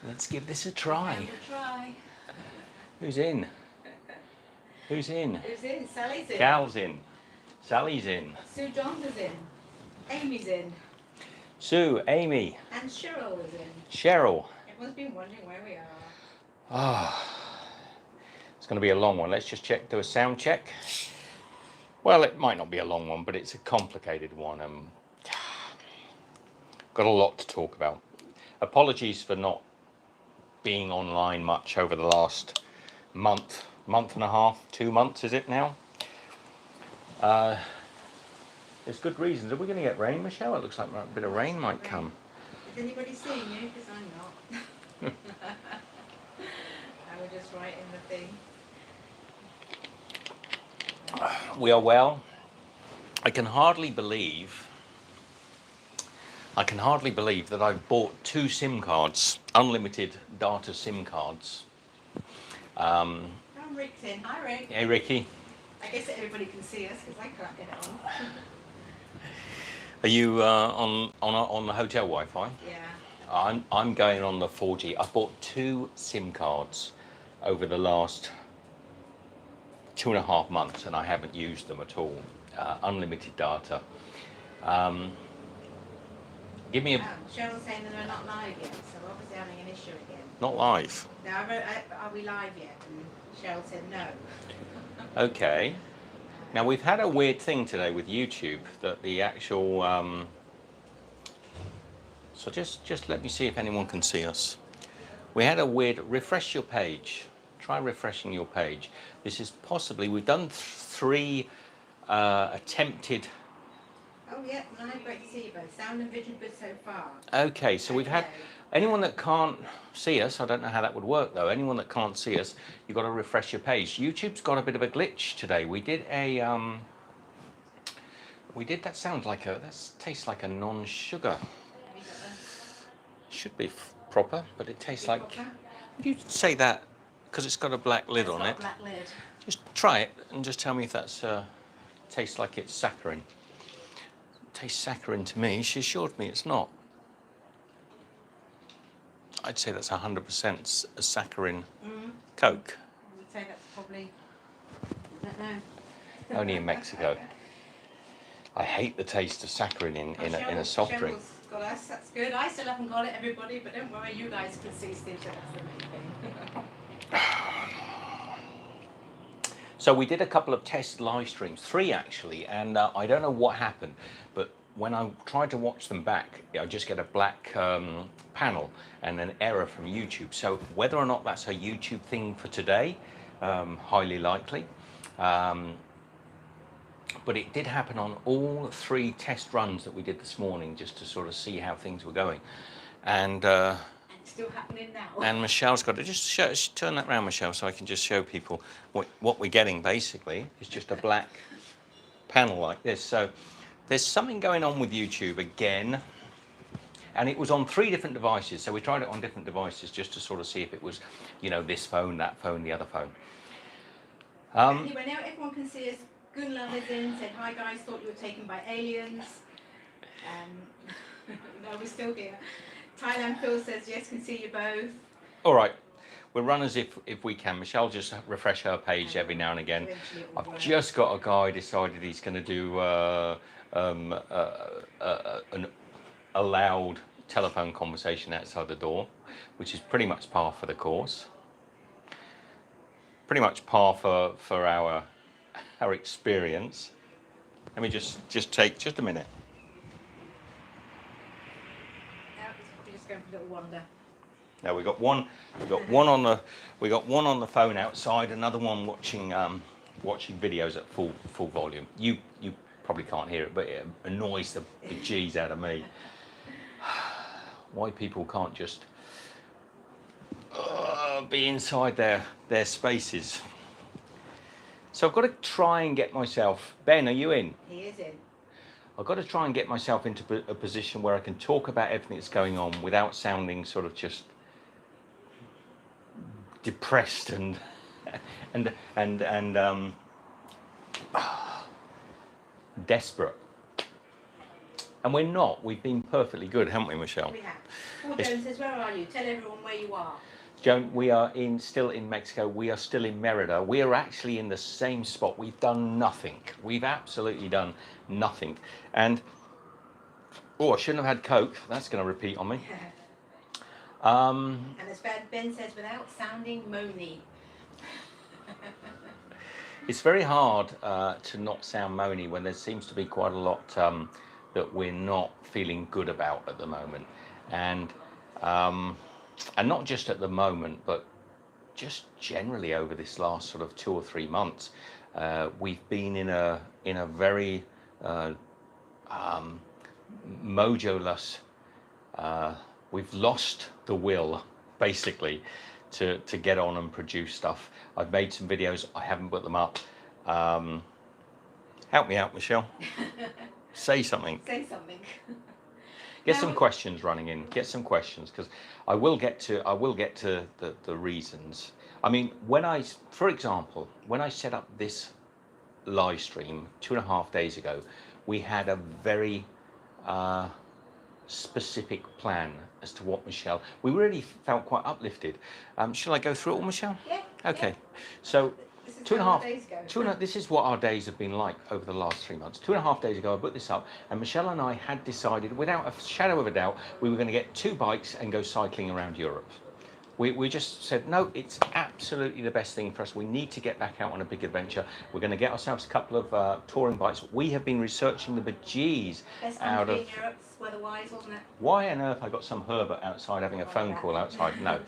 Let's give this a try. Try. Who's in? Who's in? Who's in? Sally's in. Gal's in. Sally's in. Sue Johns is in. Amy's in. Sue, Amy. And Cheryl is in. Cheryl. Everyone's been wondering where we are. It's going to be a long one. Let's just do a sound check. Well, it might not be a long one, but it's a complicated one. Got a lot to talk about. Apologies for not being online much over the last month and a half, 2 months is it now? There's good reasons. Are we going to get rain, Michelle? It looks like a bit of rain might come. Is anybody seeing you? Because I'm not. I was just writing the thing. We are well. I can hardly believe that I've bought 2 SIM cards, unlimited data SIM cards. Rick's in. Hi, Rick. Hey, Ricky. I guess everybody can see us because I can't get it on. Are you on the hotel Wi-Fi? Yeah. I'm going on the 4G. I bought 2 SIM cards over the last 2.5 months, and I haven't used them at all. Unlimited data. Give me a. Cheryl's saying that they're not live yet, so we're obviously having an issue again. Not live. Now, are we live yet? And Cheryl said no. Okay. Now we've had a weird thing today with YouTube that the actual. So just let me see if anyone can see us. We had a weird. Refresh your page. Try refreshing your page. This is possibly we've done 3 attempted. Oh yeah, no, great to see you both. Sound and vision good so far. Okay, so we've had anyone that can't see us. I don't know how that would work though. Anyone that can't see us, you've got to refresh your page. YouTube's got a bit of a glitch today. We did a that sounds like that tastes like a non-sugar. Should be proper, but it tastes like. Would you say that because it's got a black lid on it? Black lid. Just try it and just tell me if that's tastes like it's saccharin. Tastes saccharin to me. She assured me it's not. I'd say that's 100% a saccharin Coke. I would say that's probably. I don't know. Only in Mexico. I hate the taste of saccharin in a soft drink. Cheryl's got us. That's good. I still haven't got it, everybody, but don't worry, you guys can see still. So that's the main thing. So we did a couple of test live streams, 3 actually, and I don't know what happened, but when I tried to watch them back, I just get a black panel and an error from YouTube. So whether or not that's a YouTube thing for today, highly likely. But it did happen on all 3 test runs that we did this morning, just to sort of see how things were going. And still happening now. And Michelle's got to just turn that around, Michelle, so I can just show people what we're getting. Basically, is just a black panel like this. So there's something going on with YouTube again, and it was on 3 different devices. So we tried it on different devices just to sort of see if it was, you know, this phone, that phone, the other phone. Anyway, now everyone can see us. Gunla is in, said, hi guys, thought you were taken by aliens. No, we're still here. Thailand Phil says, yes, can see you both. All right. We'll run as if we can. Michelle, just refresh her page every now and again. I've just got a guy decided he's going to do a loud telephone conversation outside the door, which is pretty much par for the course. Pretty much par for our experience. Let me just take just a minute. Just going for a little wander. Now we got one on the phone outside, another one watching videos at full volume. You probably can't hear it, but it annoys the bejeez out of me. Why people can't just be inside their spaces. So I've got to try and get myself. Ben, are you in? He is in. I've got to try and get myself into a position where I can talk about everything that's going on without sounding sort of just depressed and desperate. And we're not. We've been perfectly good, haven't we, Michelle? We have. Paul Jones says, where are you? Tell everyone where you are. Joan, we are still in Mexico. We are still in Merida. We are actually in the same spot. We've done nothing. We've absolutely done nothing. And, oh, I shouldn't have had Coke. That's going to repeat on me. And as Ben says, without sounding moany. It's very hard to not sound moany when there seems to be quite a lot that we're not feeling good about at the moment. And not just at the moment, but just generally over this last sort of 2 or 3 months, we've been in a very mojoless. We've lost the will, basically, to get on and produce stuff. I've made some videos. I haven't put them up. Help me out, Michelle. Say something. Say something. Get some questions running in. Get some questions, because I will get to the reasons. I mean, for example, when I set up this live stream 2.5 days ago, we had a very specific plan as to what Michelle. We really felt quite uplifted. Shall I go through it all, Michelle? Yeah. Okay. Yeah. So. This is 2.5 days ago. This is what our days have been like over the last 3 months. 2.5 days ago, I put this up, and Michelle and I had decided, without a shadow of a doubt, we were going to get 2 bikes and go cycling around Europe. We just said, no, it's absolutely the best thing for us. We need to get back out on a big adventure. We're going to get ourselves a couple of touring bikes. We have been researching the bejeez out of. Europe, weather-wise, wasn't it? Why on earth I got some Herbert outside having a phone call outside? No.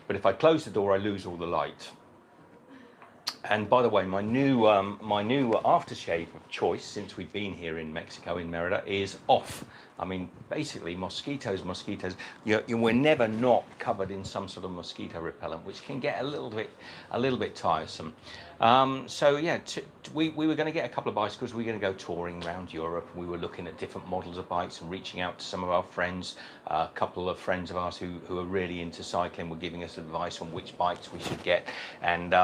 But if I close the door, I lose all the light. And by the way, my new aftershave of choice since we've been here in Mexico, in Merida, is off. I mean, basically, mosquitoes. We're never not covered in some sort of mosquito repellent, which can get a little bit tiresome. So yeah, we were going to get a couple of bicycles. We were going to go touring around Europe. We were looking at different models of bikes and reaching out to some of our friends. A couple of friends of ours who are really into cycling were giving us advice on which bikes we should get. And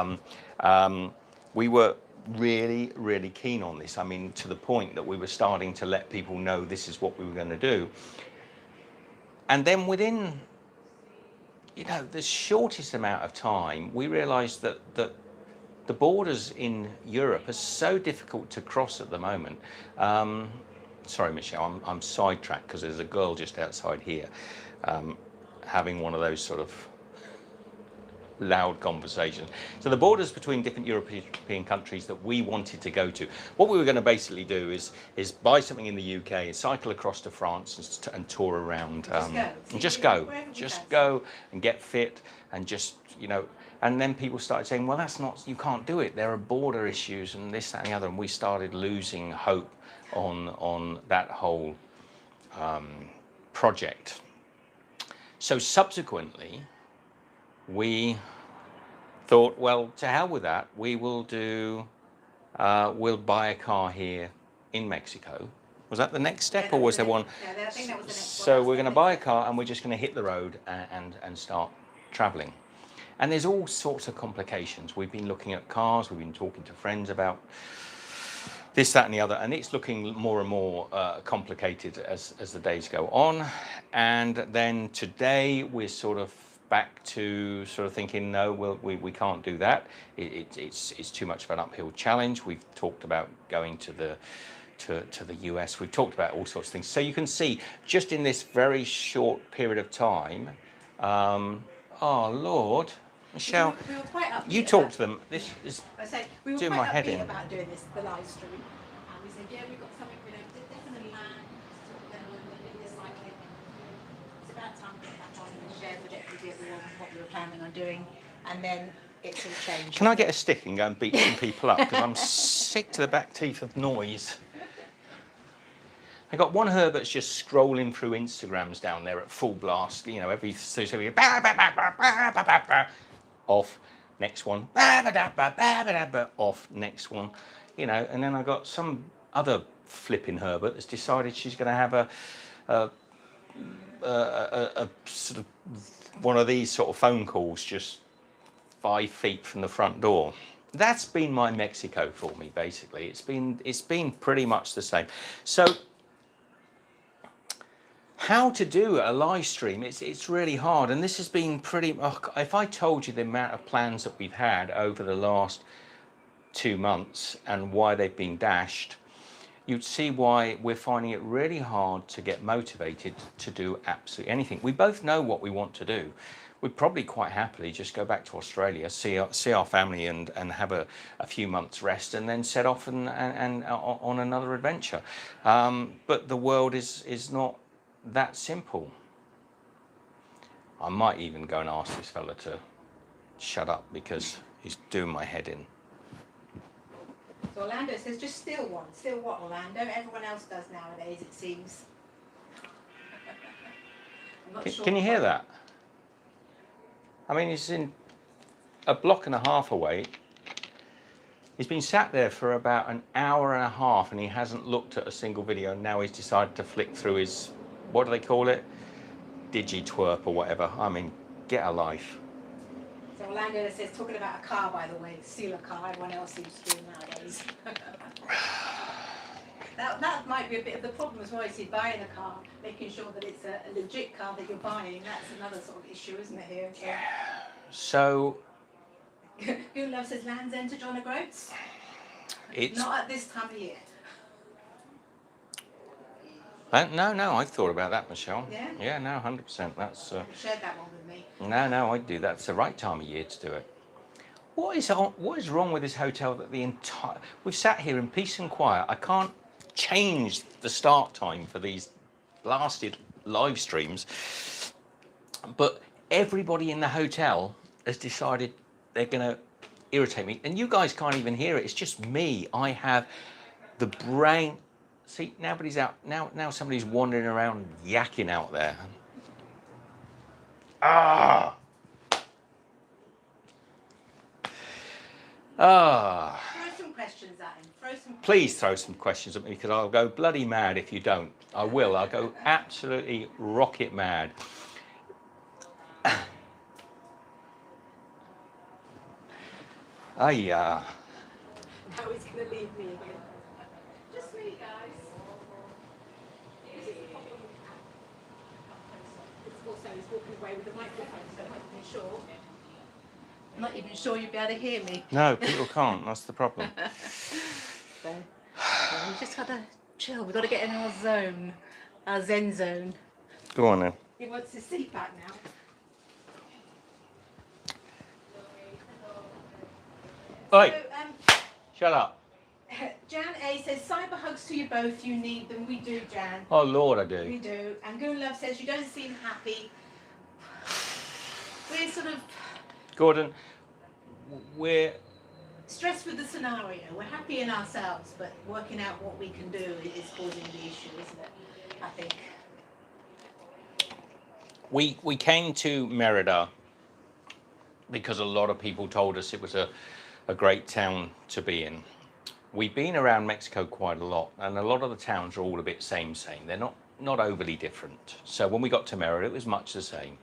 we were really keen on this. I mean, to the point that we were starting to let people know this is what we were going to do. And then within, the shortest amount of time, we realized that the borders in Europe are so difficult to cross at the moment. Sorry, Michelle, I'm sidetracked because there's a girl just outside here having one of those sort of loud conversations. So the borders between different European countries that we wanted to go to, what we were going to basically do is buy something in the UK, cycle across to France and tour around. Just go and get fit and just, and then people started saying, well, you can't do it. There are border issues and this, that, and the other. And we started losing hope on that whole project. So subsequently, we thought, well, to hell with that. We will we'll buy a car here in Mexico. Was that the next step, or was there one? Yeah, I think that was the next So we're going to buy a car and we're just going to hit the road and start traveling. And there's all sorts of complications. We've been looking at cars. We've been talking to friends about this, that, and the other, and it's looking more and more complicated as the days go on. And then today we're sort of back to sort of thinking, no, we can't do that. It's too much of an uphill challenge. We've talked about going to the US. We've talked about all sorts of things. So you can see, just in this very short period of time, oh Lord, Michelle, we were quite upbeat you talk to them. This is we were doing quite my head upbeat in. about doing the live stream. And we said, yeah, we've got something, definitely land. It's about time to get back on and share with everyone what we were planning on doing. And then it's all changed. Can I get a stick and go and beat some people up? Because I'm sick to the back teeth of noise. I got one Herbert's just scrolling through Instagrams down there at full blast. Every so off, next one, off, next one. And then I got some other flipping Herbert that's decided she's going to have a sort of one of these sort of phone calls just 5 feet from the front door. That's been my Mexico for me, basically. It's been pretty much the same. So how to do a live stream. It's really hard, and this has been pretty. If I told you the amount of plans that we've had over the last 2 months and why they've been dashed, you'd see why we're finding it really hard to get motivated to do absolutely anything. We both know what we want to do. We'd probably quite happily just go back to Australia, see our family, and have a few months rest, and then set off and on another adventure. But the world is not that simple. I might even go and ask this fella to shut up because he's doing my head in. So Orlando says, just steal one. Steal what, Orlando? Everyone else does nowadays, it seems. I'm not sure. Can you hear that? I mean, he's in a block and a half away. He's been sat there for about an hour and a half and he hasn't looked at a single video. And now he's decided to flick through his, what do they call it? Digi-twerp or whatever. I mean, get a life. So Orlando says, talking about a car, by the way, steal a car, everyone else seems to do nowadays. That might be a bit of the problem as well, you see, buying a car, making sure that it's a legit car that you're buying. That's another sort of issue, isn't it, here? Yeah. So... Good Love says, Land's End to John O'Groats? It's... Not at this time of year. No, I've thought about that, Michelle. Yeah? Yeah, no, 100%. That's... You shared that one with me. No, I do. That's the right time of year to do it. What is wrong with this hotel that the entire... We've sat here in peace and quiet. I can't change the start time for these blasted live streams. But everybody in the hotel has decided they're going to irritate me. And you guys can't even hear it. It's just me. I have the brain... See, nobody's out. Now somebody's wandering around yakking out there. Ah! Ah! Throw some questions at him. Please throw some questions at me because I'll go bloody mad if you don't. I will. I'll go absolutely rocket mad. Now he's going to leave me again. Just me, guys. This is the problem. It's also he's walking away with the microphone, so I'm not even sure you'll be able to hear me. No, people can't. That's the problem. So we've just got to chill. We've got to get in our zone, our zen zone. Go on then. He wants his seat back now. Oi! So, Shut up. Jan A says, cyber hugs to you both. You need them. We do, Jan. Oh, Lord, I We do. do. And Goon Love says, you don't seem happy. We're sort of Gordon, we're... stressed with the scenario. We're happy in ourselves, but working out what we can do is causing the issue, isn't it? I think. We came to Merida because a lot of people told us it was a great town to be in. We've been around Mexico quite a lot, and a lot of the towns are all a bit same. They're not overly different. So when we got to Merida, it was much the same.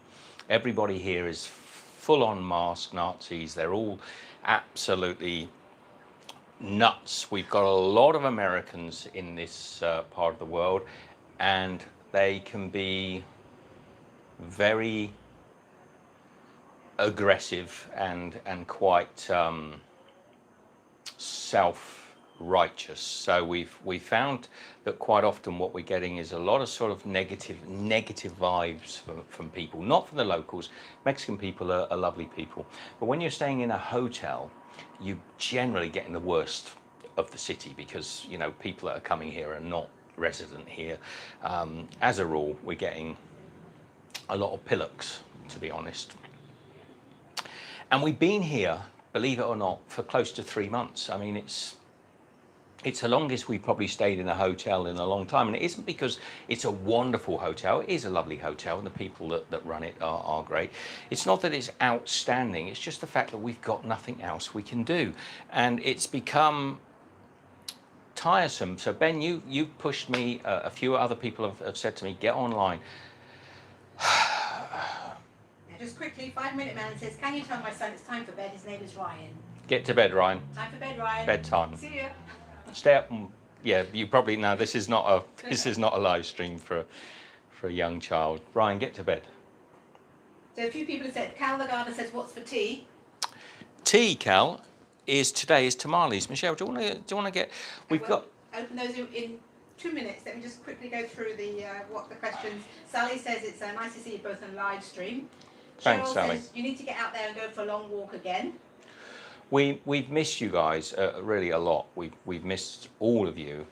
Everybody here is full-on masked Nazis. They're all absolutely nuts. We've got a lot of Americans in this part of the world, and they can be very aggressive and quite self-righteous. So we found that quite often what we're getting is a lot of sort of negative vibes from people, not from the locals. Mexican people are lovely people, but when you're staying in a hotel, you generally get in the worst of the city because, you know, people that are coming here are not resident here. As a rule, we're getting a lot of pillocks, to be honest. And we've been here, believe it or not, for close to 3 months. I mean, it's the longest we've probably stayed in a hotel in a long time. And it isn't because it's a wonderful hotel. It is a lovely hotel, and the people that run it are great. It's not that it's outstanding. It's just the fact that we've got nothing else we can do. And it's become tiresome. So, Ben, you pushed me. A few other people have said to me, get online. Just quickly, 5-minute man says, can you tell my son it's time for bed? His name is Ryan. Get to bed, Ryan. Time for bed, Ryan. Bedtime. See ya. Stay up and, yeah, you probably know this is not a live stream for for a young child. Brian, get to bed. So a few people have said, Cal the gardener says, what's for tea? Tea, Cal, is tamales. Michelle, do you want to get? We've got. Open those in 2 minutes. Let me just quickly go through the questions. Sally says it's nice to see you both on live stream. Thanks, Cheryl Sally. says you need to get out there and go for a long walk again. We've missed you guys really a lot. We've missed all of you,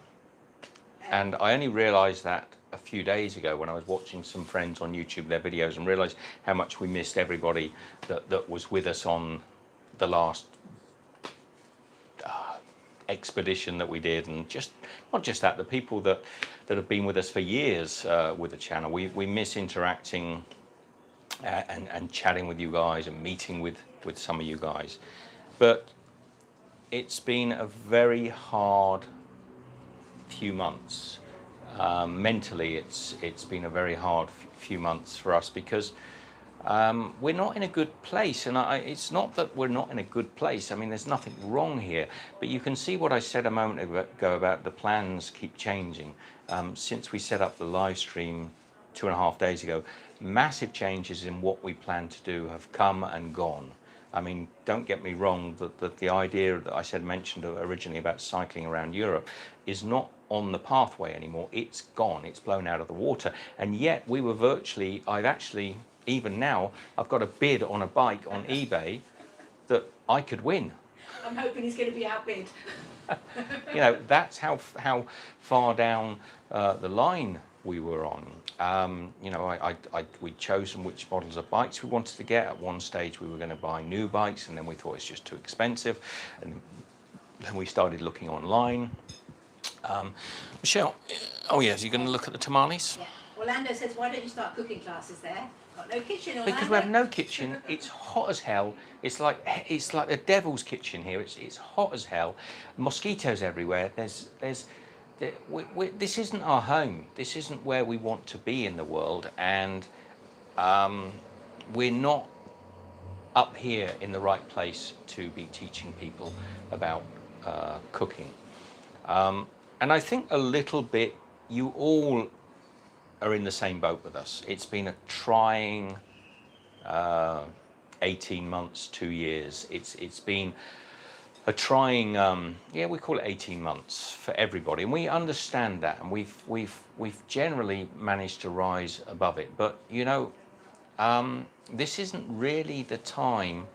and I only realised that a few days ago when I was watching some friends on YouTube their videos and realised how much we missed everybody that was with us on the last expedition that we did, and just not just that, the people that have been with us for years with the channel. We miss interacting and chatting with you guys and meeting with some of you guys. But it's been a very hard few months. Mentally, it's been a very hard few months for us because we're not in a good place. And it's not that we're not in a good place. I mean, there's nothing wrong here. But you can see what I said a moment ago about the plans keep changing. Since we set up the live stream 2.5 days ago, massive changes in what we plan to do have come and gone. I mean, don't get me wrong, that the idea that I mentioned originally about cycling around Europe is not on the pathway anymore. It's gone, it's blown out of the water. And yet we were virtually, even now, I've got a bid on a bike on eBay that I could win. I'm hoping he's going to be outbid. You know, that's how far down the line we were on. You know, we'd chosen which models of bikes we wanted to get. At one stage we were going to buy new bikes, and then we thought it's just too expensive, and then we started looking online. Michelle, oh yes, you're going to look at the tamales? Yeah. Orlando says, why don't you start cooking classes there? Got no kitchen, Orlando? Because we have no kitchen. It's hot as hell. It's like the devil's kitchen here. It's hot as hell. Mosquitoes everywhere. This isn't our home. This isn't where we want to be in the world, and we're not up here in the right place to be teaching people about cooking. And I think a little bit you all are in the same boat with us. It's been a trying 18 months, 2 years. It's been a trying, we call it 18 months for everybody, and we understand that, and we've generally managed to rise above it. But you know, this isn't really the time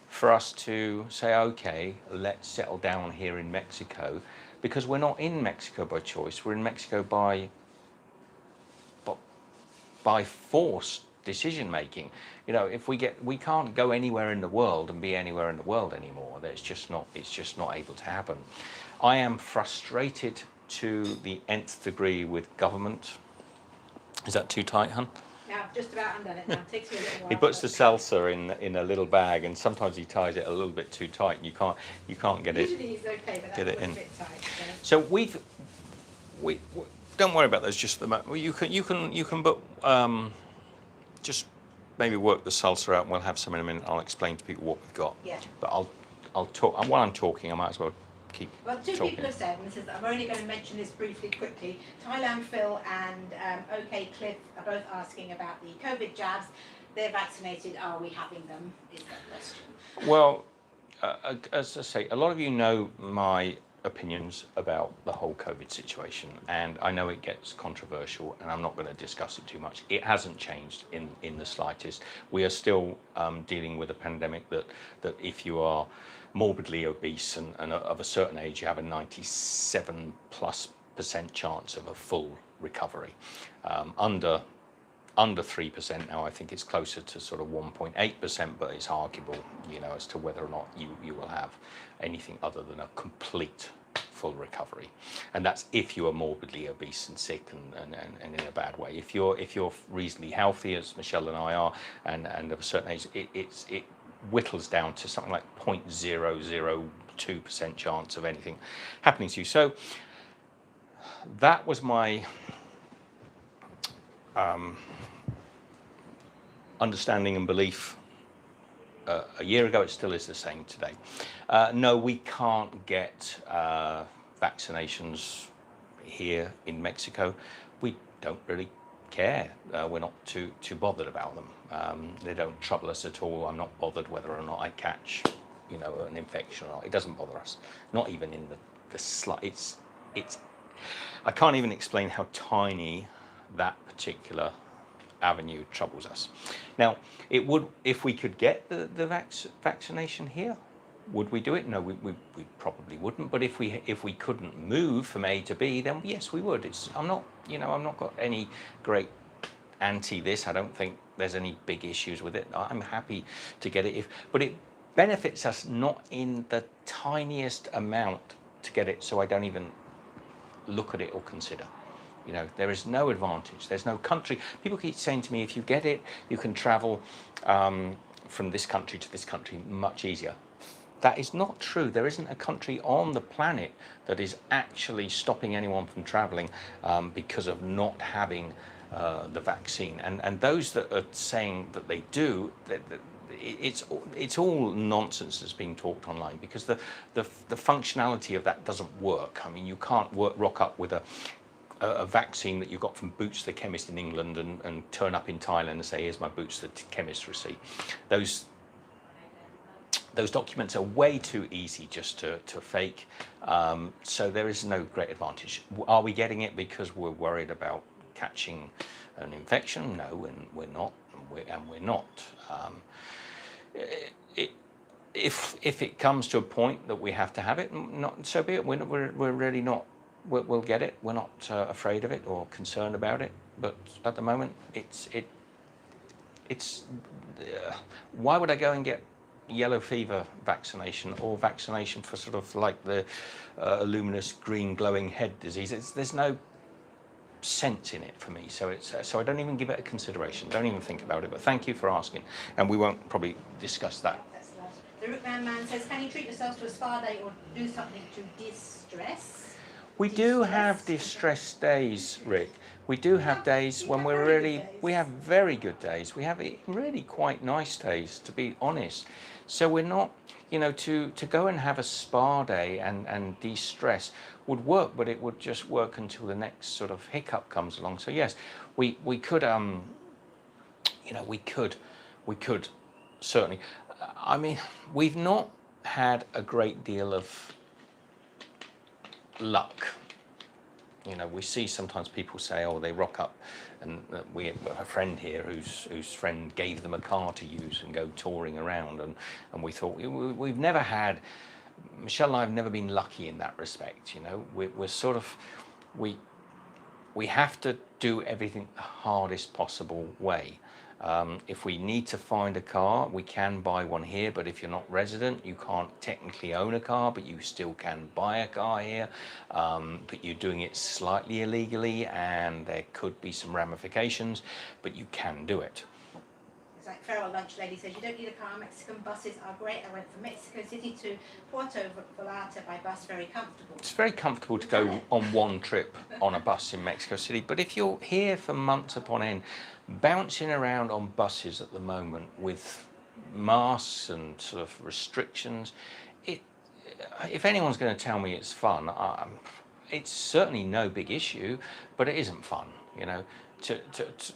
for us to say, okay, let's settle down here in Mexico, because we're not in Mexico by choice. We're in Mexico by forced decision making. You know, if we can't go anywhere in the world and be anywhere in the world anymore. It's just not able to happen. I am frustrated to the nth degree with government. Is that too tight, hun? No, just about undone it now. It takes me a little while. He puts the salsa in a little bag, and sometimes he ties it a little bit too tight, and you can't get it. Usually he's okay, but get that it was in. a bit tight. So we don't worry about those just for the moment. Well, you can but just maybe work the salsa out, and we'll have some in a minute. I'll explain to people what we've got. Yeah. But I'll talk, and while I'm talking, I might as well keep Well, two talking. people have said, and this is, I'm only going to mention this briefly, quickly. Thailand Phil and OK Cliff are both asking about the COVID jabs. They're vaccinated. Are we having them? Is the question. Well, as I say, a lot of you know my opinions about the whole COVID situation, and I know it gets controversial, and I'm not going to discuss it too much. It hasn't changed in the slightest. We are still dealing with a pandemic that if you are morbidly obese and of a certain age, you have a 97+% chance of a full recovery. Under 3% now, I think it's closer to sort of 1.8%, but it's arguable, you know, as to whether or not you will have anything other than a complete full recovery. And that's if you are morbidly obese and sick and in a bad way. If you're reasonably healthy, as Michelle and I are, and of a certain age, it whittles down to something like 0.002% chance of anything happening to you. So that was my understanding and belief a year ago. It still is the same today. No, we can't get vaccinations here in Mexico. We don't really care. We're not too bothered about them. They don't trouble us at all. I'm not bothered whether or not I catch, an infection or not. It doesn't bother us. Not even in the slight. It's. I can't even explain how tiny that particular avenue troubles us. Now, it would, if we could get the vaccination here, would we do it? No, we probably wouldn't. But if we couldn't move from A to B, then yes, we would. I'm not got any great anti this. I don't think there's any big issues with it. I'm happy to get it but it benefits us not in the tiniest amount to get it, so I don't even look at it or consider. There is no advantage. There's no country. People keep saying to me, if you get it, you can travel from this country to this country much easier. That is not true. There isn't a country on the planet that is actually stopping anyone from traveling because of not having the vaccine. And those that are saying that they do, it's all nonsense that's being talked online, because the functionality of that doesn't work. I mean, you can't rock up with a vaccine that you got from Boots the chemist in England and turn up in Thailand and say, here's my Boots the chemist receipt. Those documents are way too easy just to fake, so there is no great advantage. Are we getting it because we're worried about catching an infection? No, and we're not, and we're not. If it comes to a point that we have to have it, not so be it. We're really not. We'll get it. We're not afraid of it or concerned about it. But at the moment, it's. Why would I go and get yellow fever vaccination or vaccination for sort of like the luminous green glowing head disease? There's no sense in it for me, so I don't even give it a consideration. Don't even think about it. But thank you for asking, and we won't probably discuss that. That's lovely. The Rootman man says, can you treat yourselves to a spa day or do something to distress? We do have distress days, Rick. We do have days when we have very good days. We have really quite nice days, to be honest. So we're not, to go and have a spa day and de-stress would work, but it would just work until the next sort of hiccup comes along. So yes, we could, we could certainly. I mean, we've not had a great deal of luck. We see sometimes people say, oh, they rock up, and we have a friend here whose friend gave them a car to use and go touring around, and we thought we've never had. Michelle and I have never been lucky in that respect. We're sort of we have to do everything the hardest possible way. If we need to find a car, we can buy one here, but if you're not resident, you can't technically own a car, but you still can buy a car here. But you're doing it slightly illegally, and there could be some ramifications, but you can do it. It's like Feral Lunch Lady says, you don't need a car. Mexican buses are great. I went from Mexico City to Puerto Vallarta by bus, very comfortable. It's very comfortable to go on one trip on a bus in Mexico City, but if you're here for months upon end, bouncing around on buses at the moment with masks and sort of restrictions, if anyone's going to tell me it's fun, it's certainly no big issue, but it isn't fun.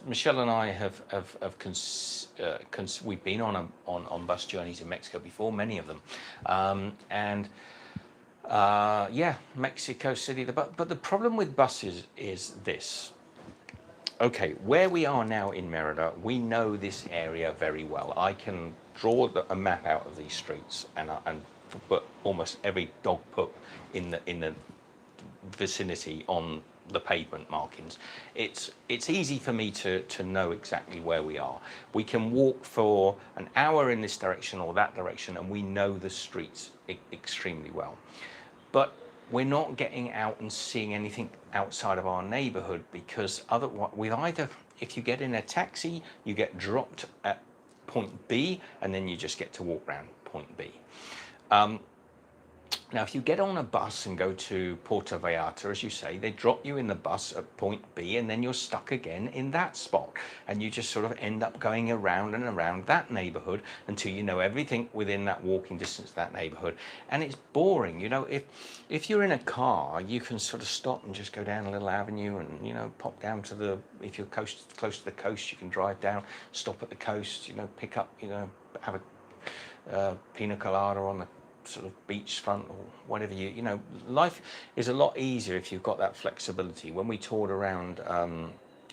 Michelle and I we've been on bus journeys in Mexico before, many of them, Mexico City. But the problem with buses is this. Okay, where we are now in Merida, we know this area very well. I can draw a map out of these streets and put almost every dog poop in the vicinity on the pavement markings. It's easy for me to know exactly where we are. We can walk for an hour in this direction or that direction, and we know the streets extremely well. But we're not getting out and seeing anything outside of our neighborhood, because if you get in a taxi, you get dropped at point B, and then you just get to walk around point B. Now, if you get on a bus and go to Porto Vallarta, as you say, they drop you in the bus at point B, and then you're stuck again in that spot. And you just sort of end up going around and around that neighborhood until you know everything within that walking distance of that neighborhood. And it's boring. You know, if you're in a car, you can sort of stop and just go down a little avenue and, you know, pop down to the, if you're close to the coast, you can drive down, stop at the coast, you know, pick up, you know, have a pina colada on the sort of beachfront or whatever. You know, life is a lot easier if you've got that flexibility. When we toured around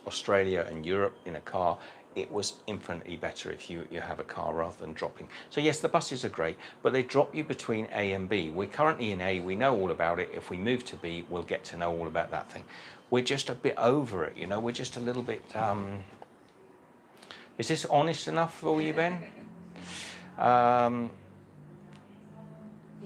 Australia and Europe in a car, it was infinitely better if you have a car rather than dropping. So yes, the buses are great, but they drop you between A and B. We're currently in A, we know all about it. If we move to B, we'll get to know all about that thing. We're just a bit over it, you know, we're just a little bit, is this honest enough for you, Ben?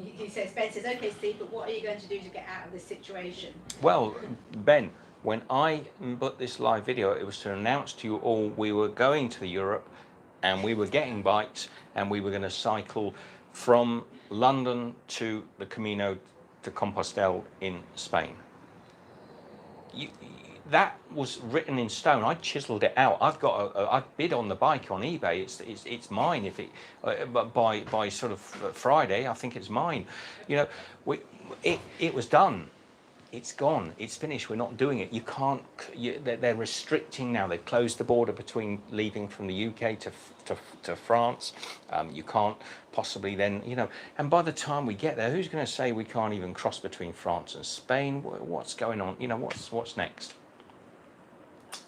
He says, Ben says, okay, Steve, but what are you going to do to get out of this situation? Well, Ben, when I put this live video, it was to announce to you all we were going to Europe and we were getting bikes and we were going to cycle from London to the Camino de Compostela in Spain. That was written in stone. I chiseled it out. I've got I bid on the bike on eBay. It's mine. If it by sort of Friday, I think it's mine. You know, it was done. It's gone. It's finished. We're not doing it. You can't. They're restricting now. They've closed the border between leaving from the UK to France. You can't possibly then, you know. And by the time we get there, who's going to say we can't even cross between France and Spain? What's going on? You know, what's next?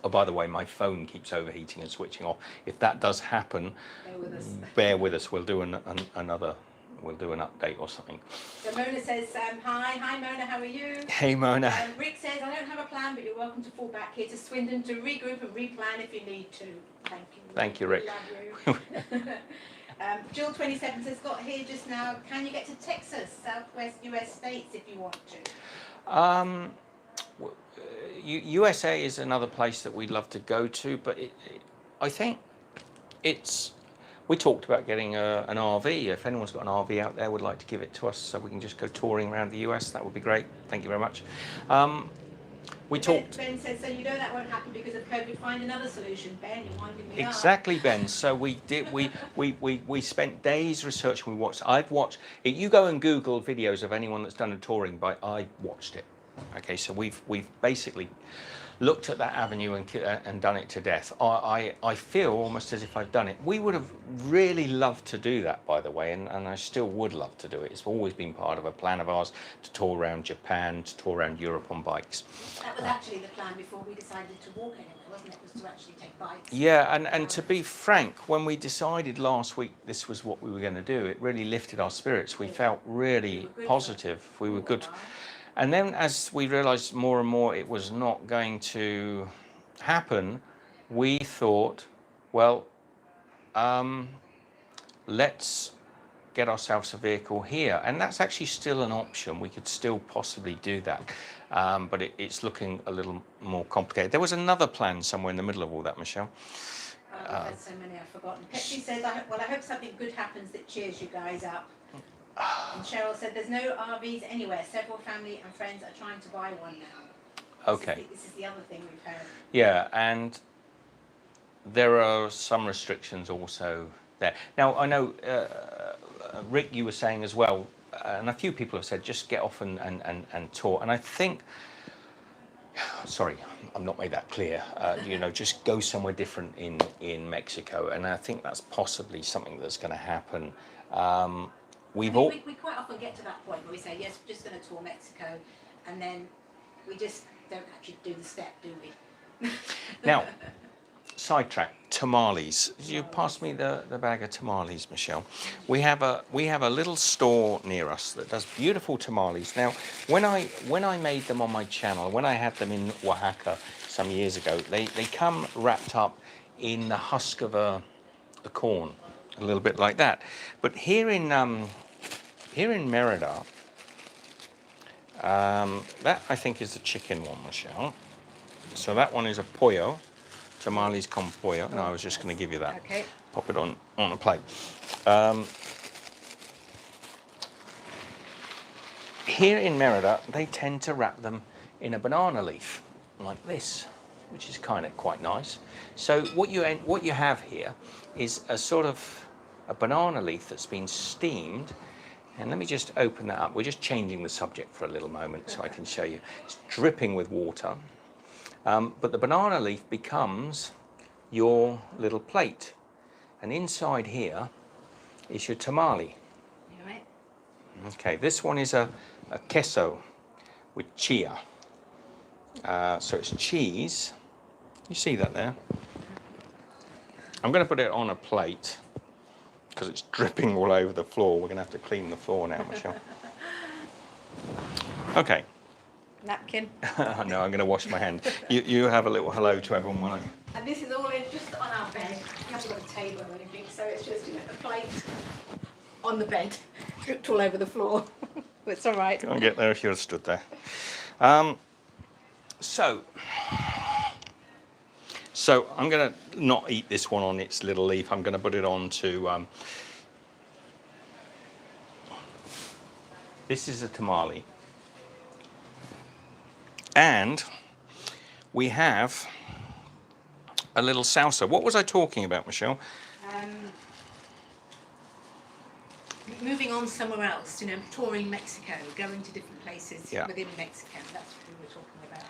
Oh, by the way, my phone keeps overheating and switching off. If that does happen, bear with us. We'll do another. We'll do an update or something. So Mona says, hi Mona, how are you? Hey Mona. Rick says, I don't have a plan, but you're welcome to fall back here to Swindon to regroup and replan if you need to. Thank you. Thank you, Rick. Love you. Jill 27 says, got here just now. Can you get to Texas, Southwest US states if you want to? USA is another place that we'd love to go to, but I think it's. We talked about getting an RV. If anyone's got an RV out there, would like to give it to us so we can just go touring around the US, that would be great. Thank you very much. We talked. Ben says, so you know that won't happen because of COVID. Find another solution, Ben. You're winding me up. Exactly, Ben. So we did. We spent days researching. I've watched. You go and Google videos of anyone that's done a touring bike. I watched it. Okay, so we've basically looked at that avenue and done it to death. I feel almost as if I've done it. We would have really loved to do that, by the way, and I still would love to do it. It's always been part of a plan of ours to tour around Japan, to tour around Europe on bikes. That was actually the plan before we decided to walk anywhere, wasn't it? Was to actually take bikes. Yeah, and to be frank, when we decided last week this was what we were going to do, it really lifted our spirits. We felt really positive. We were good. And then as we realized more and more it was not going to happen, we thought, well, let's get ourselves a vehicle here. And that's actually still an option. We could still possibly do that. But it's looking a little more complicated. There was another plan somewhere in the middle of all that, Michelle. We've had so many I've forgotten. Pepsi says, well, I hope something good happens that cheers you guys up. And Cheryl said, there's no RVs anywhere. Several family and friends are trying to buy one now. Okay. This is the other thing we've heard. Yeah, and there are some restrictions also there. Now, I know, Rick, you were saying as well, and a few people have said, just get off and tour. And I think, sorry, I've not made that clear. You know, just go somewhere different in Mexico. And I think that's possibly something that's going to happen. We quite often get to that point where we say, yes, we're just going to tour Mexico, and then we just don't actually do the step, do we? Now, sidetrack, tamales. You pass me the bag of tamales, Michelle. We have a little store near us that does beautiful tamales. Now, when I made them on my channel, when I had them in Oaxaca some years ago, they come wrapped up in the husk of the corn, a little bit like that. But here in Merida, that I think is the chicken one, Michelle. So that one is a pollo, tamales con pollo. No, I was just going to give you that. Okay. Pop it on a plate. here in Merida, they tend to wrap them in a banana leaf like this, which is kind of quite nice. So what you have here is a sort of a banana leaf that's been steamed. And let me just open that up. We're just changing the subject for a little moment so I can show you. It's dripping with water. But the banana leaf becomes your little plate. And inside here is your tamale. You right? Okay, this one is a queso with chia. So it's cheese. You see that there? I'm going to put it on a plate because it's dripping all over the floor. We're going to have to clean the floor now, Michelle. Okay. Napkin. No, I'm going to wash my hand. You have a little hello to everyone, won't you? And this is all in just on our bed. We haven't got a table or anything, so it's just a plate on the bed, dripped all over the floor. But it's all right. Can't get there if you had stood there. So I'm going to not eat this one on its little leaf. I'm going to put it on to... this is a tamale. And we have a little salsa. What was I talking about, Michelle? Moving on somewhere else, touring Mexico, going to different places within Mexico. That's what we were talking about.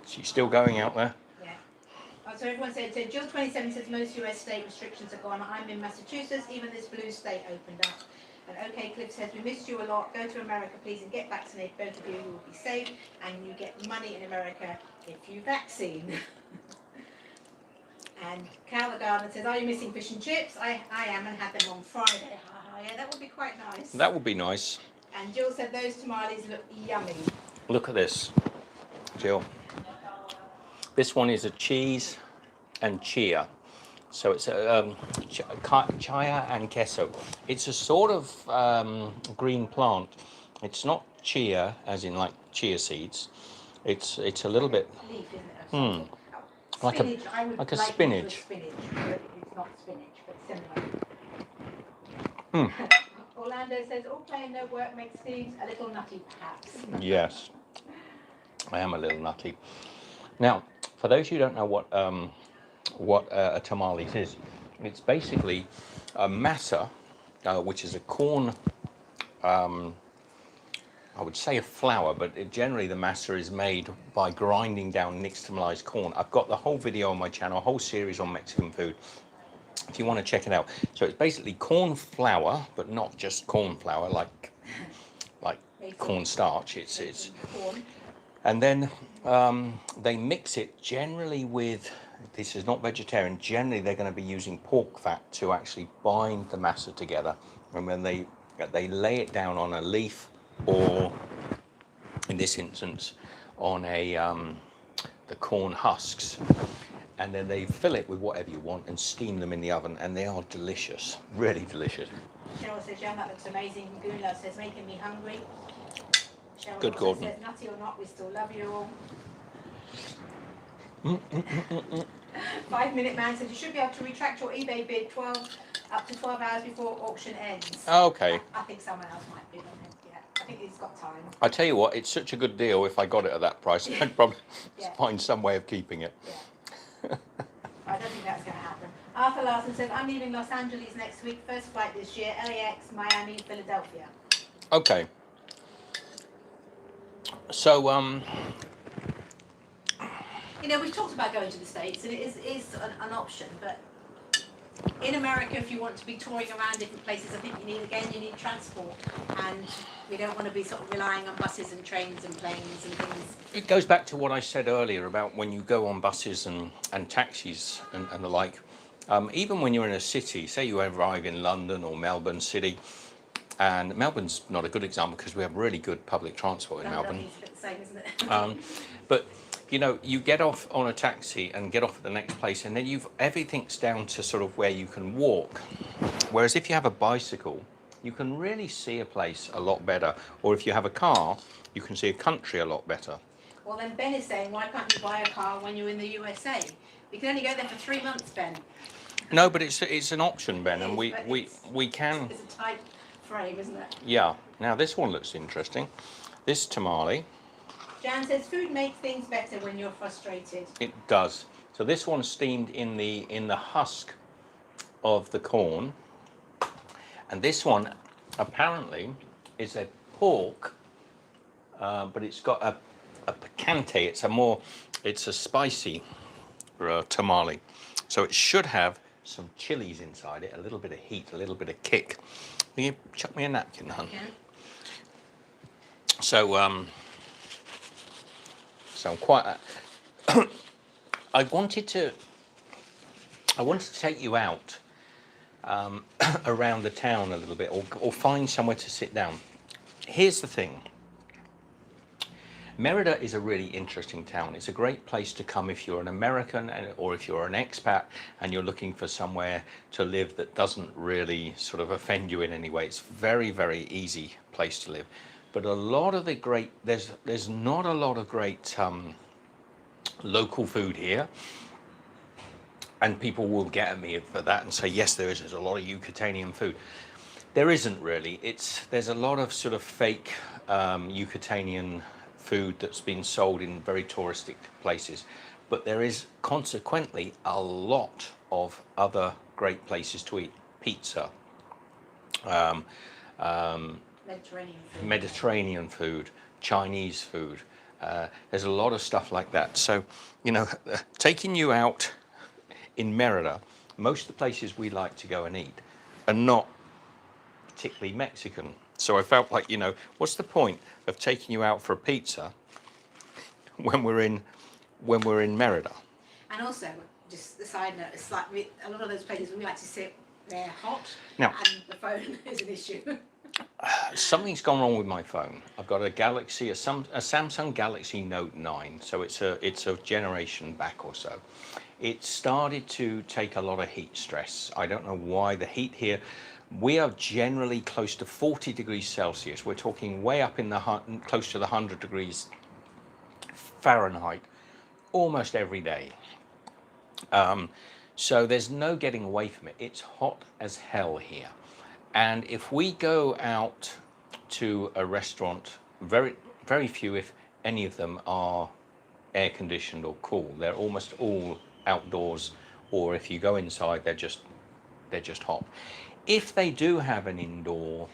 She's still going out there? Yeah. So everyone said, Jill 27 says most US state restrictions are gone. I'm in Massachusetts, even this blue state opened up. And OK Cliff says, we missed you a lot. Go to America, please, and get vaccinated. Both of you will be safe, and you get money in America if you vaccine. And Cal the Gardener says, are you missing fish and chips? I am, and had them on Friday. Yeah, that would be quite nice. That would be nice. And Jill said, those tamales look yummy. Look at this, Jill. This one is a cheese and chia. So it's a chia and queso. It's a sort of green plant. It's not chia, as in like chia seeds. It's a little bit... Leaf, isn't it? Like spinach. like a spinach. Spinach, but it's not spinach, but similar. Orlando says, all play and no work makes Steve a little nutty, perhaps. Yes, I am a little nutty. Now, for those who don't know what a tamales is, it's basically a masa, which is a corn, I would say a flour, but generally the masa is made by grinding down nixtamalized corn. I've got the whole video on my channel, a whole series on Mexican food, if you want to check it out. So it's basically corn flour, but not just corn flour, like corn starch. It's corn. And then they mix it generally with, this is not vegetarian, generally they're going to be using pork fat to actually bind the masa together. And when they lay it down on a leaf, or in this instance on the corn husks, and then they fill it with whatever you want and steam them in the oven, and they are delicious, really delicious. Cheryl says, yeah, that looks amazing. Gula says, making me hungry. Cheryl Good, Gordon. Says, nutty or not, we still love you all. 5 Minute Man says, you should be able to retract your eBay bid up to 12 hours before auction ends. Okay. I think someone else might bid on it. Yeah, I think he's got time. I tell you what, it's such a good deal. If I got it at that price, I'd probably find some way of keeping it. Yeah. I don't think that's going to happen. Arthur Larson says, I'm leaving Los Angeles next week. First flight this year. LAX, Miami, Philadelphia. Okay. So, we've talked about going to the States, and it is an option, but in America, if you want to be touring around different places, I think you need transport, and we don't want to be sort of relying on buses and trains and planes and things. it goes back to what I said earlier about when you go on buses and taxis and the like. Even when you're in a city, say you arrive in London or Melbourne City, and Melbourne's not a good example because we have really good public transport in Melbourne. It's a bit the same, isn't it? But you get off on a taxi and get off at the next place, and then everything's down to sort of where you can walk. Whereas if you have a bicycle, you can really see a place a lot better. Or if you have a car, you can see a country a lot better. Well, then Ben is saying, why can't you buy a car when you're in the USA? We can only go there for 3 months, Ben. No, but it's an option, Ben, It and is, we but we it's- we can. It's a tight frame, isn't it? Yeah. Now this one looks interesting. This tamale, Jan says food makes things better when you're frustrated. it does. So this one's steamed in the husk of the corn, and this one apparently is a pork, but it's got a picante. It's a spicy tamale, so it should have some chilies inside it, a little bit of heat, a little bit of kick. Will you chuck me a napkin, hun? Okay. So so I'm quite. I wanted to take you out around the town a little bit, or find somewhere to sit down. Here's the thing. Merida is a really interesting town. It's a great place to come if you're an American or if you're an expat and you're looking for somewhere to live that doesn't really sort of offend you in any way. It's very, very easy place to live. But a lot of the great, there's not a lot of great local food here. And people will get at me for that and say, yes, there is. There's a lot of Yucatecan food. There isn't really. There's a lot of sort of fake Yucatecan food that's been sold in very touristic places. But there is consequently a lot of other great places to eat. Pizza, Mediterranean food, Chinese food. There's a lot of stuff like that. So, you know, taking you out in Merida, most of the places we like to go and eat are not particularly Mexican. So I felt like, you know, what's the point of taking you out for a pizza when we're in Merida? And also, just the side note, it's like a lot of those places we like to sit there hot, Now, and the phone is an issue. something's gone wrong with my phone. I've got a Samsung Galaxy Note 9, so it's a generation back or so. It started to take a lot of heat stress. I don't know why. The heat here, we are generally close to 40 degrees Celsius. We're talking way up in close to the 100 degrees Fahrenheit almost every day. So there's no getting away from it. It's hot as hell here. And if we go out to a restaurant, very, very few, if any of them, are air conditioned or cool. They're almost all outdoors, or if you go inside, they're just hot. If they do have an indoor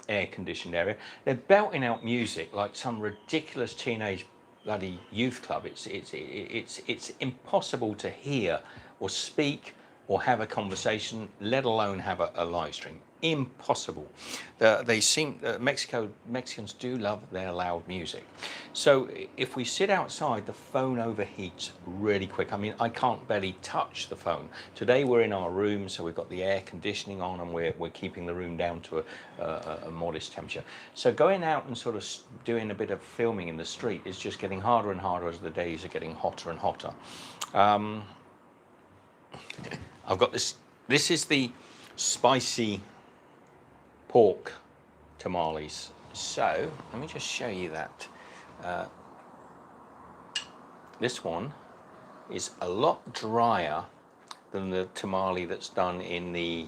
air conditioned area, they're belting out music like some ridiculous teenage bloody youth club. It's impossible to hear or speak or have a conversation, let alone have a live stream. Impossible. Mexicans do love their loud music. So if we sit outside, the phone overheats really quick. I mean, I can't barely touch the phone. Today we're in our room, so we've got the air conditioning on, and we're keeping the room down to a modest temperature. So going out and sort of doing a bit of filming in the street is just getting harder and harder as the days are getting hotter and hotter. I've got this. This is the spicy pork tamales. So let me just show you that. This one is a lot drier than the tamale that's done in the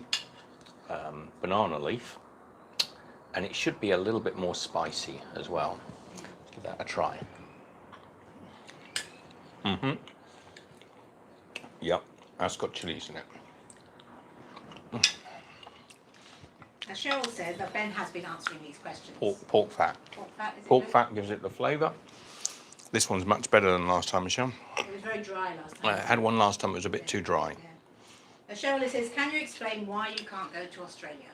banana leaf, and it should be a little bit more spicy as well. Let's give that a try. Yep, that's got chilies in it. Now Cheryl says that Ben has been answering these questions. Pork fat. Pork fat, is it Pork good? fat gives it the flavour. This one's much better than last time, Michelle. It was very dry last time. I had one last time, it was a bit too dry. Yeah. Now Cheryl says, can you explain why you can't go to Australia?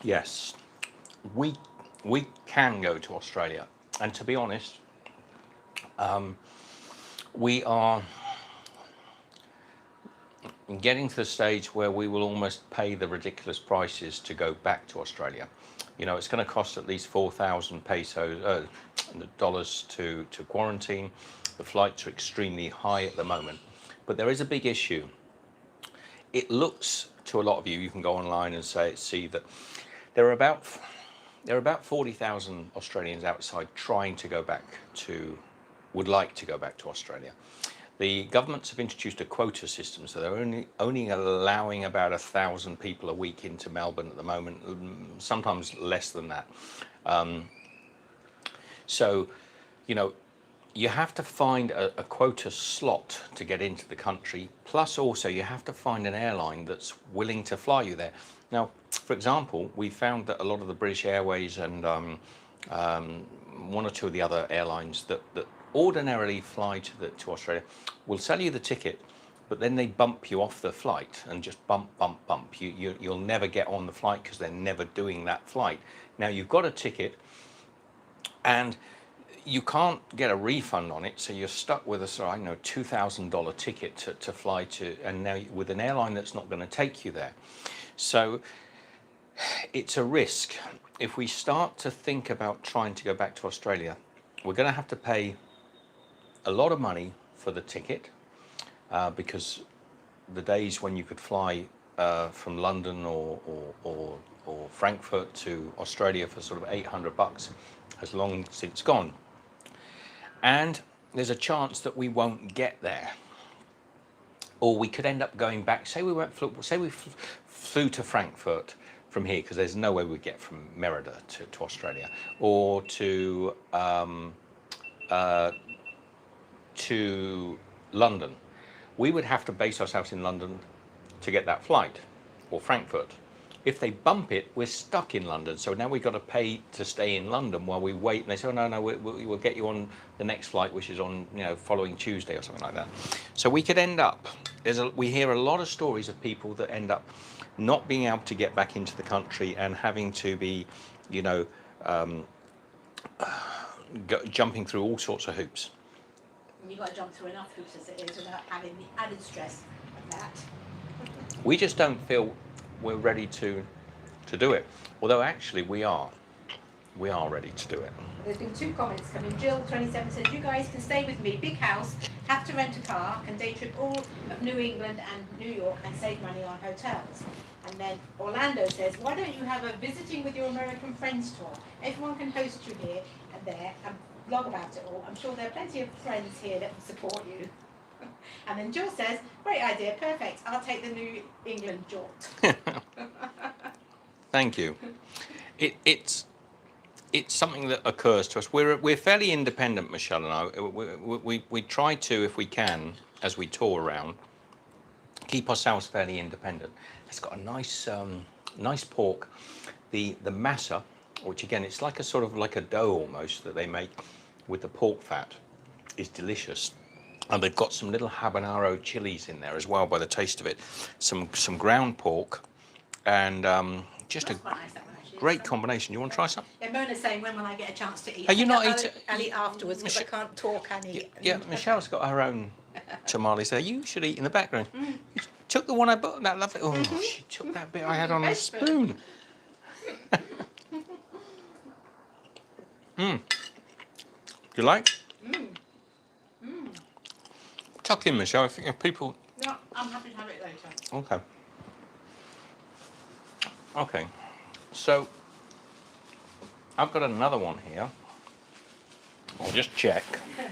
Yes, we can go to Australia, and to be honest, we are getting to the stage where we will almost pay the ridiculous prices to go back to Australia. You know, it's going to cost at least 4,000 pesos, dollars to quarantine. The flights are extremely high at the moment, but there is a big issue. It looks to a lot of you, you can go online and see that there are about 40,000 Australians outside trying to go back to, would like to go back to Australia. The governments have introduced a quota system, so they're only allowing about 1,000 people a week into Melbourne at the moment, sometimes less than that. So, you know, you have to find a quota slot to get into the country. Plus, also, you have to find an airline that's willing to fly you there. Now, for example, we found that a lot of the British Airways and one or two of the other airlines that ordinarily fly to Australia will sell you the ticket, but then they bump you off the flight and just bump. You'll never get on the flight because they're never doing that flight. Now, you've got a ticket, and you can't get a refund on it, so you're stuck with a $2,000 ticket to fly to, and now with an airline that's not going to take you there. So it's a risk. If we start to think about trying to go back to Australia, we're going to have to pay a lot of money for the ticket, because the days when you could fly from London or Frankfurt to Australia for sort of $800 has long since gone. And there's a chance that we won't get there, or we could end up going back. Say we flew to Frankfurt from here, because there's no way we'd get from Merida to Australia, or to London. We would have to base ourselves in London to get that flight, or Frankfurt. If they bump it, we're stuck in London. So now we've got to pay to stay in London while we wait. And they say, oh, no, we'll get you on the next flight, which is on, following Tuesday or something like that. So we could end up, we hear a lot of stories of people that end up not being able to get back into the country and having to be, jumping through all sorts of hoops. And you've got to jump through enough hoops as it is without having the added stress of that. We just don't feel we're ready to do it. Although actually we are ready to do it. There's been 2 comments coming. Jill 27 says, you guys can stay with me, big house, have to rent a car, can day trip all of New England and New York and save money on hotels. And then Orlando says, why don't you have a visiting with your American friends tour? Everyone can host you here and there and blog about it all. I'm sure there are plenty of friends here that will support you. And then Jill says, great idea, perfect. I'll take the New England jaunt. Thank you. It's something that occurs to us. We're fairly independent, Michelle and I. We try to, if we can, as we tour around, keep ourselves fairly independent. It's got a nice pork. The masa, which again, it's like a sort of like a dough almost that they make with the pork fat, is delicious. And they've got some little habanero chilies in there as well, by the taste of it. Some ground pork, and just a great combination. You want to try some? Yeah, Mona's saying, when will I get a chance to eat? Are you not eating? I'll eat afterwards because I can't talk and eat. Yeah, Michelle's got her own tamales there. You should eat in the background. You took the one I bought, that lovely. Oh, she took that bit I had on a spoon. You like? Tuck in, Michelle. I think if people. No, I'm happy to have it later. Okay. Okay. So I've got another one here. I'll just check. Yeah,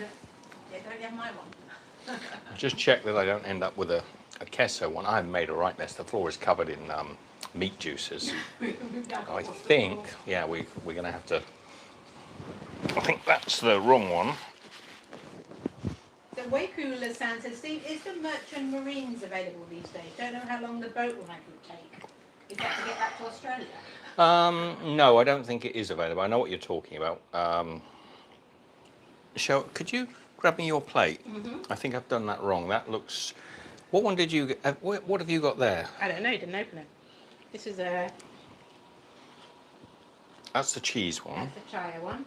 don't you have my one? Just check that I don't end up with a queso one. I haven't made a right mess. The floor is covered in meat juices. I think, yeah, we're going to have to. I think that's the wrong one. So way cooler sound says, Steve, is the Merchant Marines available these days? Don't know how long the boat ride would take. Is that to get back to Australia? No, I don't think it is available. I know what you're talking about. Michelle, could you grab me your plate? I think I've done that wrong. That looks. What one did you get? What have you got there? I don't know. Didn't open it. This is a. That's the cheese one. That's the chaya one.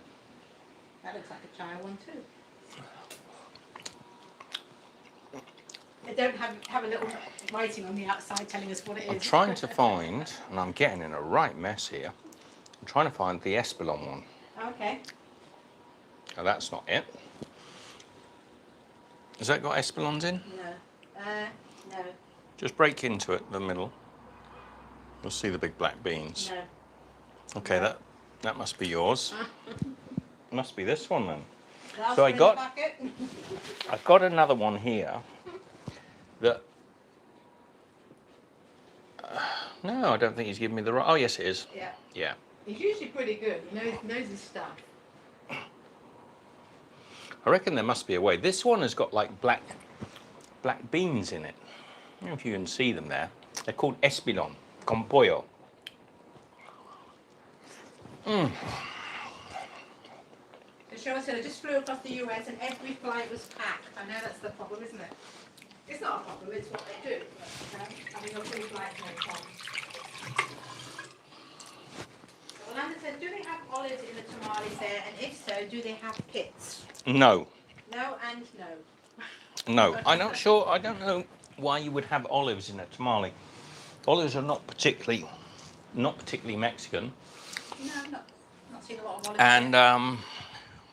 That looks like a chaya one too. They don't have a little writing on the outside telling us what it is. I'm trying to find, and I'm getting in a right mess here. I'm trying to find the Espelon one. Okay. Oh, that's not it. Has that got Espelons in? No. No. Just break into it, the middle. You'll see the big black beans. No. Okay, No. that must be yours. Must be this one then. So I've got another one here that, no, I don't think he's giving me the right, oh yes it is. Yeah. Yeah. He's usually pretty good. He knows his stuff. I reckon there must be a way. This one has got like black beans in it. I don't know if you can see them there. They're called espilon con pollo. So Cheryl said I just flew across the US and every flight was packed. I know that's the problem, isn't it? It's not a problem, it's what they do. But, having a free flight, no problem. So Orlando said, do they have olives in the tamales there? And if so, do they have pits? No. No and no. No, I'm not sure. I don't know why you would have olives in a tamale. Olives are not particularly Mexican. No, I'm not seeing a lot of olives. And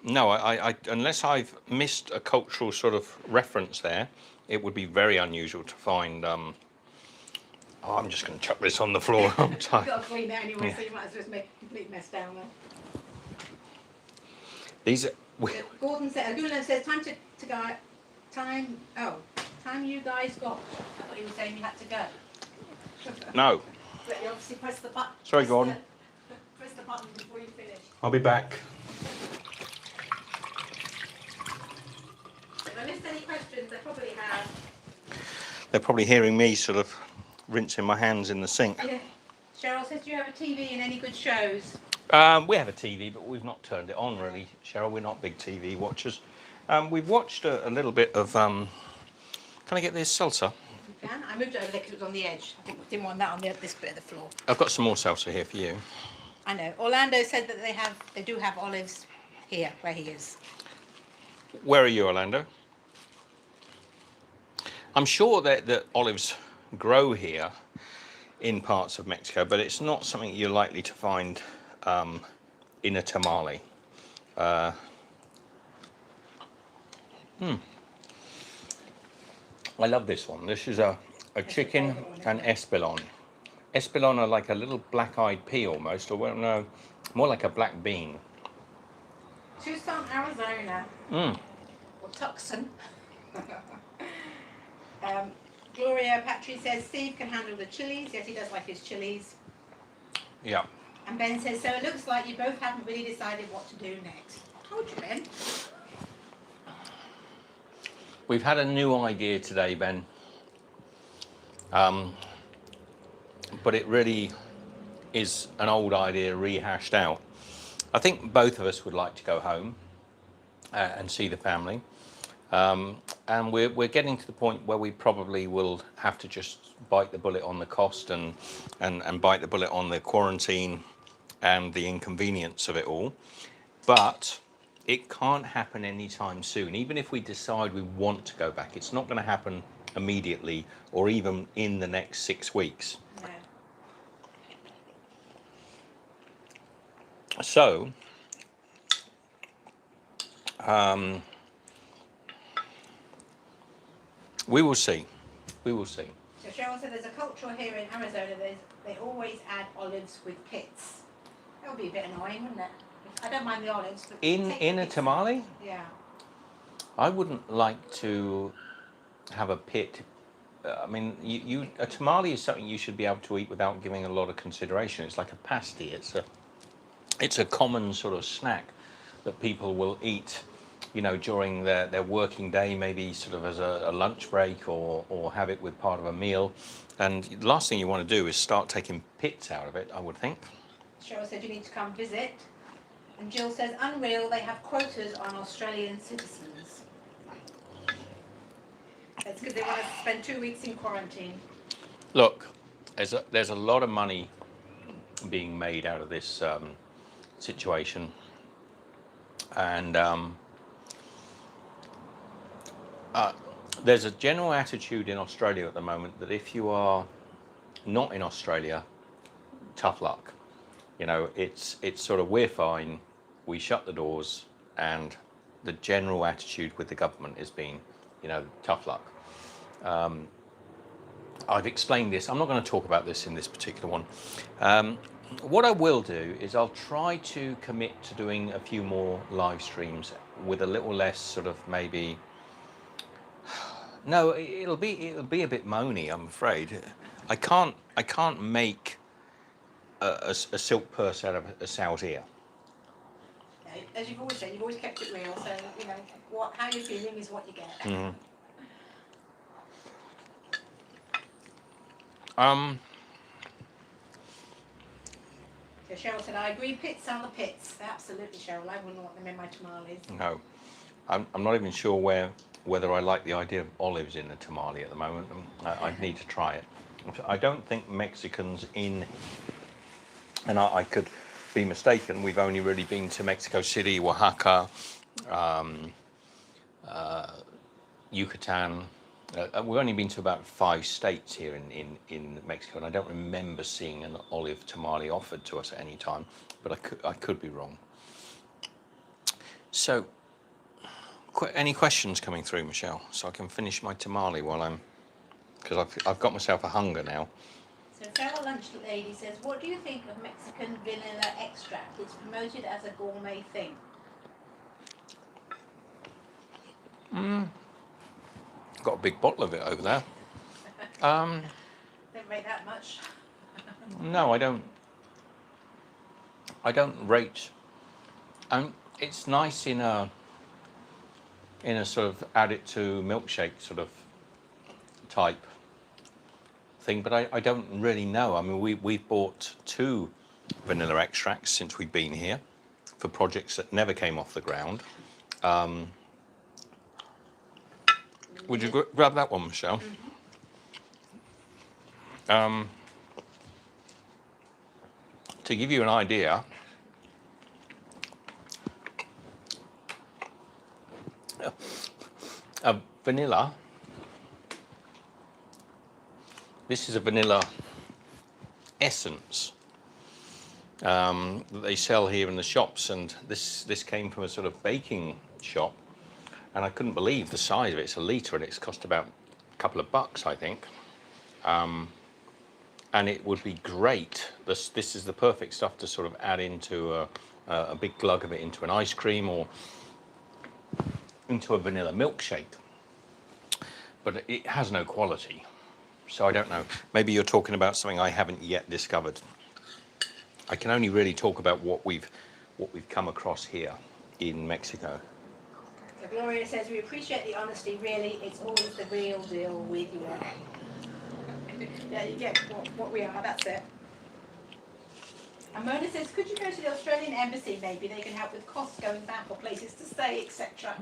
no, I unless I've missed a cultural sort of reference there, it would be very unusual to find. Oh, I'm just going to chuck this on the floor. I'm You've tired. got to clean it anyway, so you might as well just make a complete mess down there. These are. Gordon says, time to go. Time you guys got. I thought you were saying you had to go. No. But you obviously press the button. Sorry, Gordon. Press the button before you finish. I'll be back. If I missed any questions, I probably have. They're probably hearing me sort of rinsing my hands in the sink. Yeah. Cheryl says, do you have a TV and any good shows? We have a TV, but we've not turned it on really, Cheryl. We're not big TV watchers. We've watched a little bit of. Can I get this salsa? You can. I moved over there because it was on the edge. I think we didn't want that on this bit of the floor. I've got some more salsa here for you. I know. Orlando said that they do have olives here where he is. Where are you, Orlando? I'm sure that olives grow here in parts of Mexico, but it's not something you're likely to find in a tamale. I love this one. This is a chicken and espelon. Espelon are like a little black-eyed pea almost, or well, no, more like a black bean. Tucson, Arizona. Or Tucson. Gloria Patry says Steve can handle the chilies. Yes, he does like his chilies. Yeah. And Ben says, so it looks like you both haven't really decided what to do next. I told you, Ben. We've had a new idea today, Ben. But it really is an old idea rehashed out. I think both of us would like to go home and see the family. And we're getting to the point where we probably will have to just bite the bullet on the cost and bite the bullet on the quarantine and the inconvenience of it all. But it can't happen anytime soon. Even if we decide we want to go back, it's not going to happen immediately or even in the next 6 weeks. No. So, we will see. We will see. So Cheryl said there's a culture here in Arizona, they always add olives with pits. That would be a bit annoying, wouldn't it? I don't mind the olives. But In a tamale, Yeah. I wouldn't like to have a pit. I mean, a tamale is something you should be able to eat without giving a lot of consideration. It's like a pasty. It's a common sort of snack that people will eat, you know, during their working day, maybe sort of as a lunch break or have it with part of a meal. And the last thing you want to do is start taking pits out of it, I would think. Cheryl said you need to come visit. And Jill says, unreal, they have quotas on Australian citizens. That's because they want us to spend 2 weeks in quarantine. Look, there's a lot of money being made out of this situation. And there's a general attitude in Australia at the moment that if you are not in Australia, tough luck. You know, it's sort of, we're fine, we shut the doors, and the general attitude with the government has been, you know, tough luck. I've explained this. I'm not going to talk about this in this particular one. what I will do is I'll try to commit to doing a few more live streams with a little less sort of maybe. No, it'll be a bit moany, I'm afraid. I can't make a silk purse out of a sow's ear. As you've always said, you've always kept it real. So you know how you're feeling is what you get. Mm. Um, So Cheryl said, I agree. Pits are the pits. Absolutely, Cheryl. I wouldn't want them in my tamales. no, I'm not even sure whether I like the idea of olives in a tamale at the moment. I'd need to try it. I don't think Mexicans and I could be mistaken. We've only really been to Mexico City, Oaxaca, Yucatan. We've only been to about 5 states here in Mexico, and I don't remember seeing an olive tamale offered to us at any time, but I could be wrong. So, any questions coming through, Michelle, so I can finish my tamale because I've got myself a hunger now. So Feral Lunch Lady says, what do you think of Mexican vanilla extract? It's promoted as a gourmet thing. Got a big bottle of it over there. Don't rate that much. No, I don't. I don't rate. It's nice in a sort of add it to milkshake sort of type thing, but I don't really know. I mean, we've bought 2 vanilla extracts since we've been here for projects that never came off the ground. Would you grab that one, Michelle? Mm-hmm. To give you an idea, a vanilla. This is a vanilla essence that they sell here in the shops, and this came from a sort of baking shop, and I couldn't believe the size of it. It's a litre, and it's cost about a couple of bucks, I think. And it would be great. This is the perfect stuff to sort of add into a big glug of it into an ice cream or into a vanilla milkshake. But it has no quality. So I don't know. Maybe you're talking about something I haven't yet discovered. I can only really talk about what we've come across here in Mexico. So Gloria says, we appreciate the honesty, really. It's always the real deal with you. Yeah, you get what we are, that's it. And Mona says, could you go to the Australian Embassy? Maybe they can help with costs going back or places to stay, etc.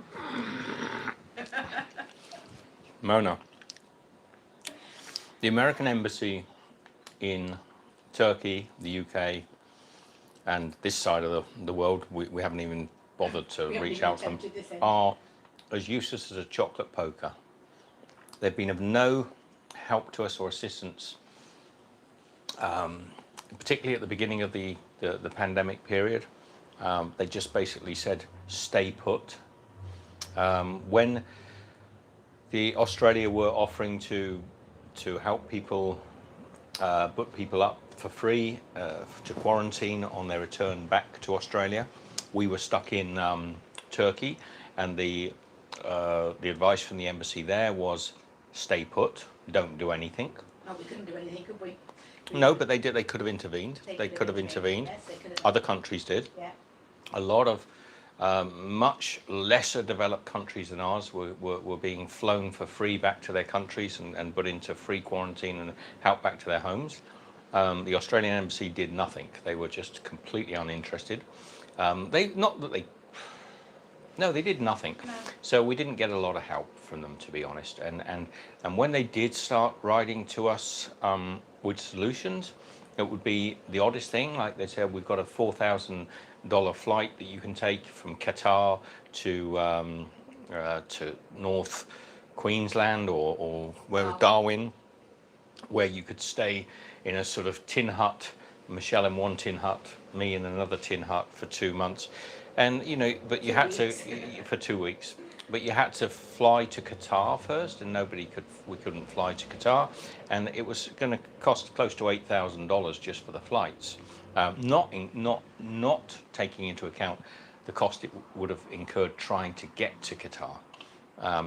Mona, the American Embassy in Turkey, the UK, and this side of the world, we haven't even bothered to reach out to them, are as useless as a chocolate poker. They've been of no help to us or assistance, particularly at the beginning of the pandemic period. They just basically said, stay put. When the Australia were offering to help people, put people up for free to quarantine on their return back to Australia, we were stuck in Turkey, and the advice from the embassy there was stay put, don't do anything. Oh, we couldn't do anything, could we? No, but they did. They could have intervened. They could have intervened. Yes, they could have. Other countries did. Yeah. A lot of much lesser developed countries than ours were being flown for free back to their countries and put into free quarantine and helped back to their homes. The Australian embassy did nothing. They were just completely uninterested. They did nothing. No. So we didn't get a lot of help from them, to be honest. And when they did start writing to us with solutions, it would be the oddest thing. Like they said, we've got a $4,000 flight that you can take from Qatar to North Queensland or Darwin, where you could stay in a sort of tin hut, Michelle in one tin hut, me in another tin hut for 2 months. And, but you had to, for 2 weeks, but you had to fly to Qatar first, and we couldn't fly to Qatar. And it was going to cost close to $8,000 just for the flights. Not taking into account the cost it would have incurred trying to get to Qatar.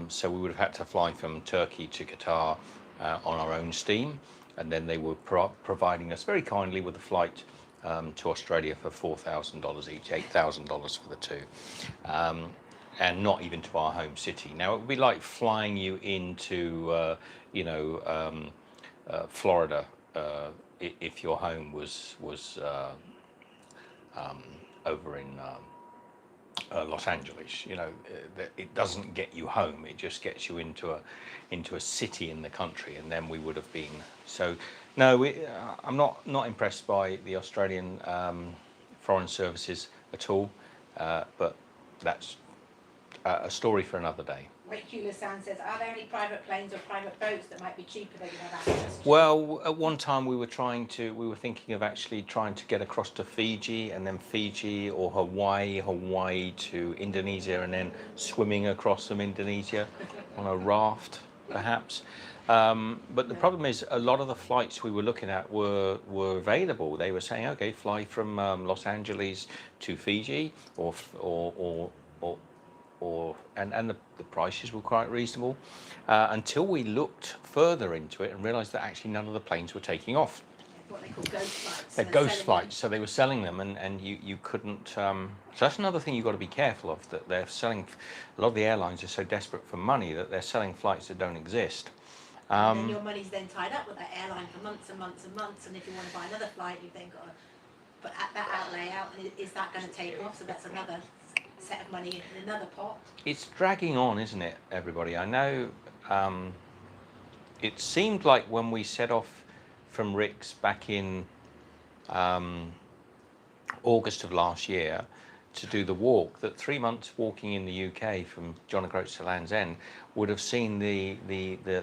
So we would have had to fly from Turkey to Qatar on our own steam, and then they were providing us very kindly with a flight to Australia for $4,000 each, $8,000 for the two, and not even to our home city. Now it would be like flying you into, Florida, if your home was over in Los Angeles. It doesn't get you home; it just gets you into a city in the country, and then we would have been. So, no, I'm not impressed by the Australian foreign services at all, but that's a story for another day. Rick Sound says, are there any private planes or private boats that might be cheaper that you have access to? Well, at one time we were thinking of actually trying to get across to Fiji, and then Fiji or Hawaii to Indonesia, and then swimming across from Indonesia on a raft, perhaps. But the problem is, a lot of the flights we were looking at were available. They were saying, okay, fly from Los Angeles to Fiji, and the prices were quite reasonable, until we looked further into it and realised that actually none of the planes were taking off. What they call ghost flights. They're ghost flights, so they were selling them, and you couldn't. So that's another thing you've got to be careful of, that they're selling. A lot of the airlines are so desperate for money that they're selling flights that don't exist. And then your money's then tied up with that airline for months and months and months, and if you want to buy another flight, you've then got to put that outlay out, and is that going to take off? So that's another set of money in another pot. It's dragging on, isn't it, everybody? I know. It seemed like when we set off from Rick's back in August of last year to do the walk, that 3 months walking in the UK from John O'Groats to Land's End would have seen the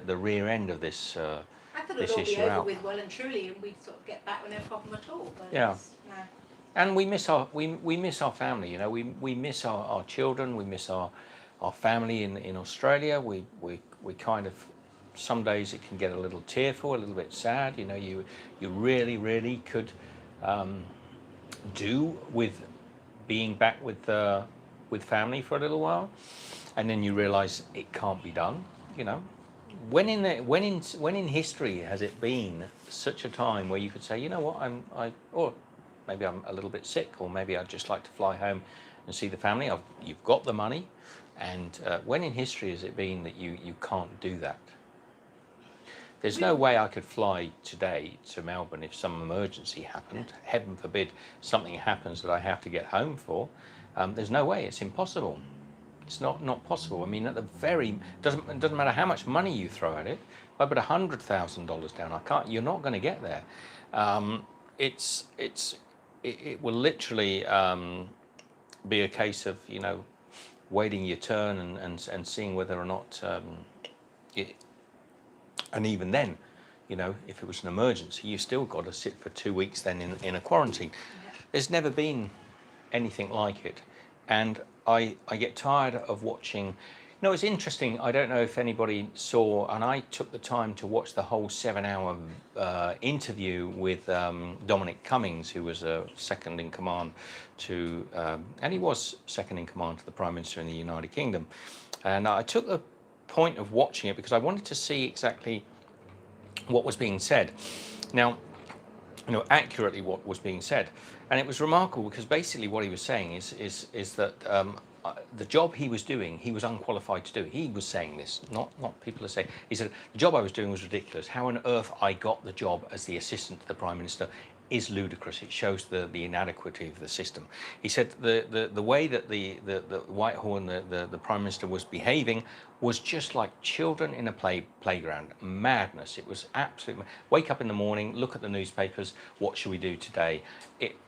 rear end of this I thought this it would all be issue over out. with well and truly, and we'd sort of get back with no problem at all. But Yeah. no. And we miss our family. We miss our children. We miss our family in Australia. We kind of, some days it can get a little tearful, a little bit sad. You really could do with being back with family for a little while, and then you realise it can't be done. When in history has it been such a time where you could say, you know what, or maybe I'm a little bit sick, or maybe I'd just like to fly home and see the family. You've got the money, and when in history has it been that you can't do that? There's no way I could fly today to Melbourne if some emergency happened. Heaven forbid something happens that I have to get home for. There's no way. It's impossible. It's not possible. I mean, doesn't matter how much money you throw at it. If I put $100,000 down, you're not going to get there. It will literally be a case of waiting your turn and seeing whether or not and even then, if it was an emergency, you still got to sit for 2 weeks then in a quarantine. Yeah. There's never been anything like it, and I get tired of watching. It's interesting. I don't know if anybody saw, and I took the time to watch the whole 7-hour interview with Dominic Cummings, who was second in command to, and he was second in command to the Prime Minister in the United Kingdom. And I took the point of watching it because I wanted to see exactly what was being said. Now, accurately what was being said, and it was remarkable because basically what he was saying is that the job he was doing, he was unqualified to do. He was saying this, not people are saying. He said the job I was doing was ridiculous. How on earth I got the job as the assistant to the Prime Minister is ludicrous. It shows the inadequacy of the system. He said the way that the Whitehall and the Prime Minister was behaving was just like children in a playground. Madness. It was absolute. Wake up in the morning, look at the newspapers. What should we do today?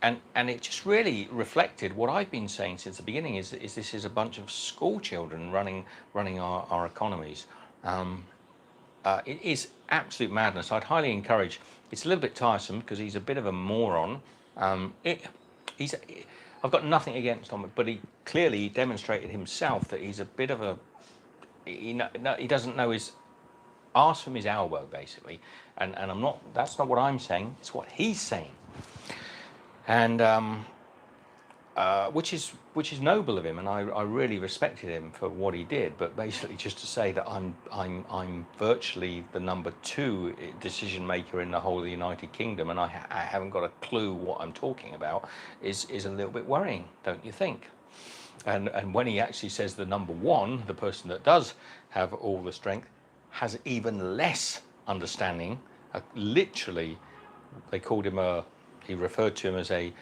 And it just really reflected what I've been saying since the beginning. Is this is a bunch of school children running our economies. It is absolute madness. I'd highly encourage. It's a little bit tiresome because he's a bit of a moron. I've got nothing against him, but he clearly demonstrated himself that he's a bit of a. He doesn't know his arse from his elbow, basically. And I'm not. That's not what I'm saying. It's what he's saying. and which is noble of him, and I really respected him for what he did. But basically, just to say that I'm virtually the number 2 decision maker in the whole of the United Kingdom, and I haven't got a clue what I'm talking about, is a little bit worrying, don't you think? And when he actually says the number 1, the person that does have all the strength, has even less understanding. Literally, they called him he referred to him as a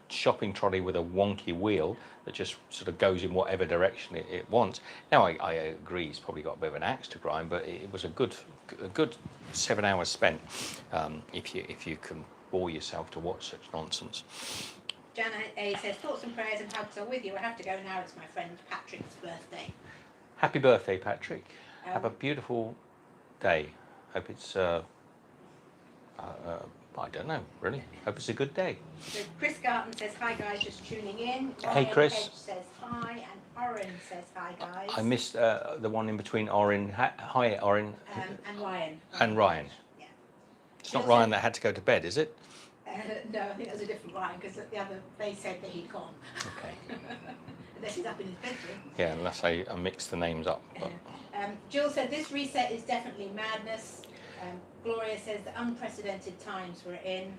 shopping trolley with a wonky wheel that just sort of goes in whatever direction it wants. Now, I agree he's probably got a bit of an axe to grind, but it was a good 7 hours spent, if you can bore yourself to watch such nonsense. Jana A says, thoughts and prayers and hugs are with you. I have to go now. It's my friend Patrick's birthday. Happy birthday, Patrick. Have a beautiful day. Hope it's I don't know, really. Hope it's a good day. So Chris Garton says, hi guys, just tuning in. Hey, Chris. Edge says hi, and Oren says hi guys. I missed the one in between Oren. Hi, Oren. And Ryan. And Ryan. Yeah. It's not Ryan that had to go to bed, is it? No, I think that was a different Ryan, because the other, they said that he'd gone. Okay. Unless he's up in his bedroom. Yeah, unless I mix the names up. But. Jill said, this reset is definitely madness. Gloria says, the unprecedented times we're in.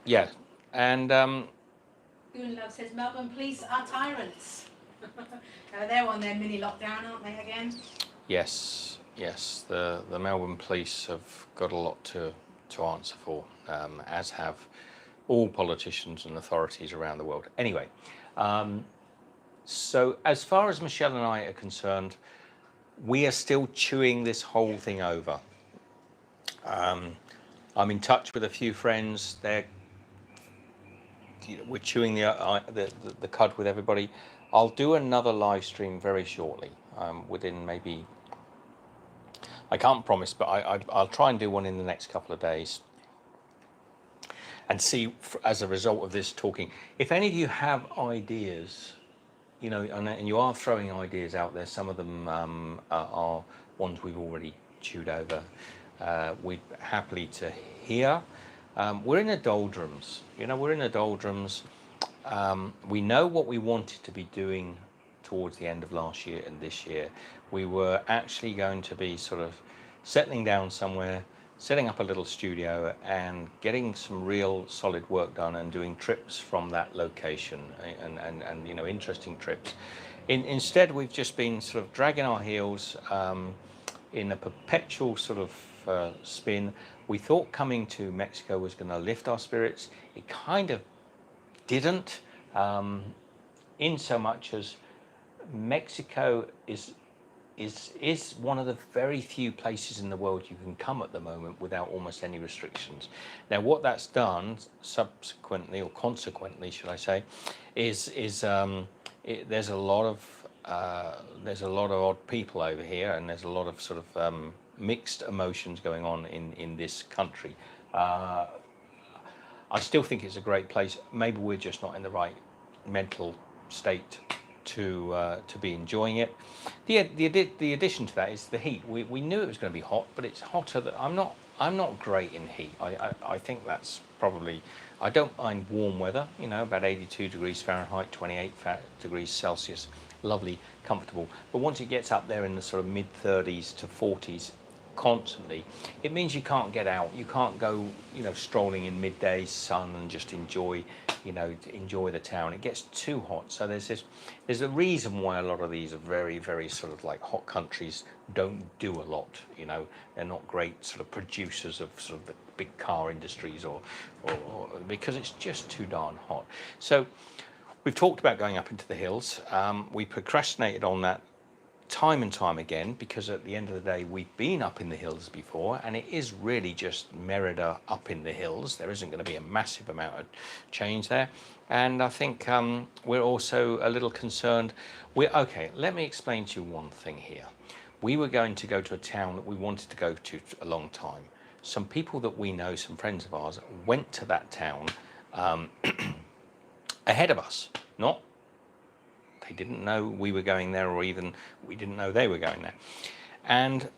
Yeah, and Goonlove says, Melbourne police are tyrants. They're on their mini lockdown, aren't they, again? yes, the Melbourne police have got a lot to answer for, as have all politicians and authorities around the world. Anyway, so as far as Michelle and I are concerned, we are still chewing this whole thing over. I'm in touch with a few friends. We're chewing the cud with everybody. I'll do another live stream very shortly, within maybe, I can't promise, but I'll try and do one in the next couple of days, and see, as a result of this talking, if any of you have ideas, and you are throwing ideas out there. Some of them are ones we've already chewed over. We'd happily to hear. We're in the doldrums. We're in the doldrums. We know what we wanted to be doing towards the end of last year and this year. We were actually going to be sort of settling down somewhere, setting up a little studio and getting some real solid work done, and doing trips from that location, and interesting trips. Instead, we've just been sort of dragging our heels in a perpetual sort of spin. We thought coming to Mexico was going to lift our spirits. It kind of didn't, in so much as Mexico is one of the very few places in the world you can come at the moment without almost any restrictions. Now, what that's done subsequently, or consequently, should I say, is there's a lot of odd people over here, and there's a lot of sort of mixed emotions going on in this country. I still think it's a great place. Maybe we're just not in the right mental state to be enjoying it. The addition to that is the heat. We knew it was going to be hot, but it's hotter. I'm not great in heat. I think that's probably. I don't mind warm weather. About 82 degrees Fahrenheit, 28 degrees Celsius, lovely, comfortable. But once it gets up there in the sort of mid 30s to 40s constantly, it means you can't get out. You can't go, strolling in midday sun and just enjoy the town. It gets too hot. So there's a reason why a lot of these are very, very sort of like hot countries don't do a lot. They're not great sort of producers of sort of the big car industries, or because it's just too darn hot. So we've talked about going up into the hills. We procrastinated on that time and time again, because at the end of the day, we've been up in the hills before, and it is really just Merida up in the hills. There isn't going to be a massive amount of change there. And I think we're also a little concerned. Okay, let me explain to you one thing here. We were going to go to a town that we wanted to go to a long time. Some people that we know, some friends of ours, went to that town ahead of us. They didn't know we were going there, or even we didn't know they were going there. And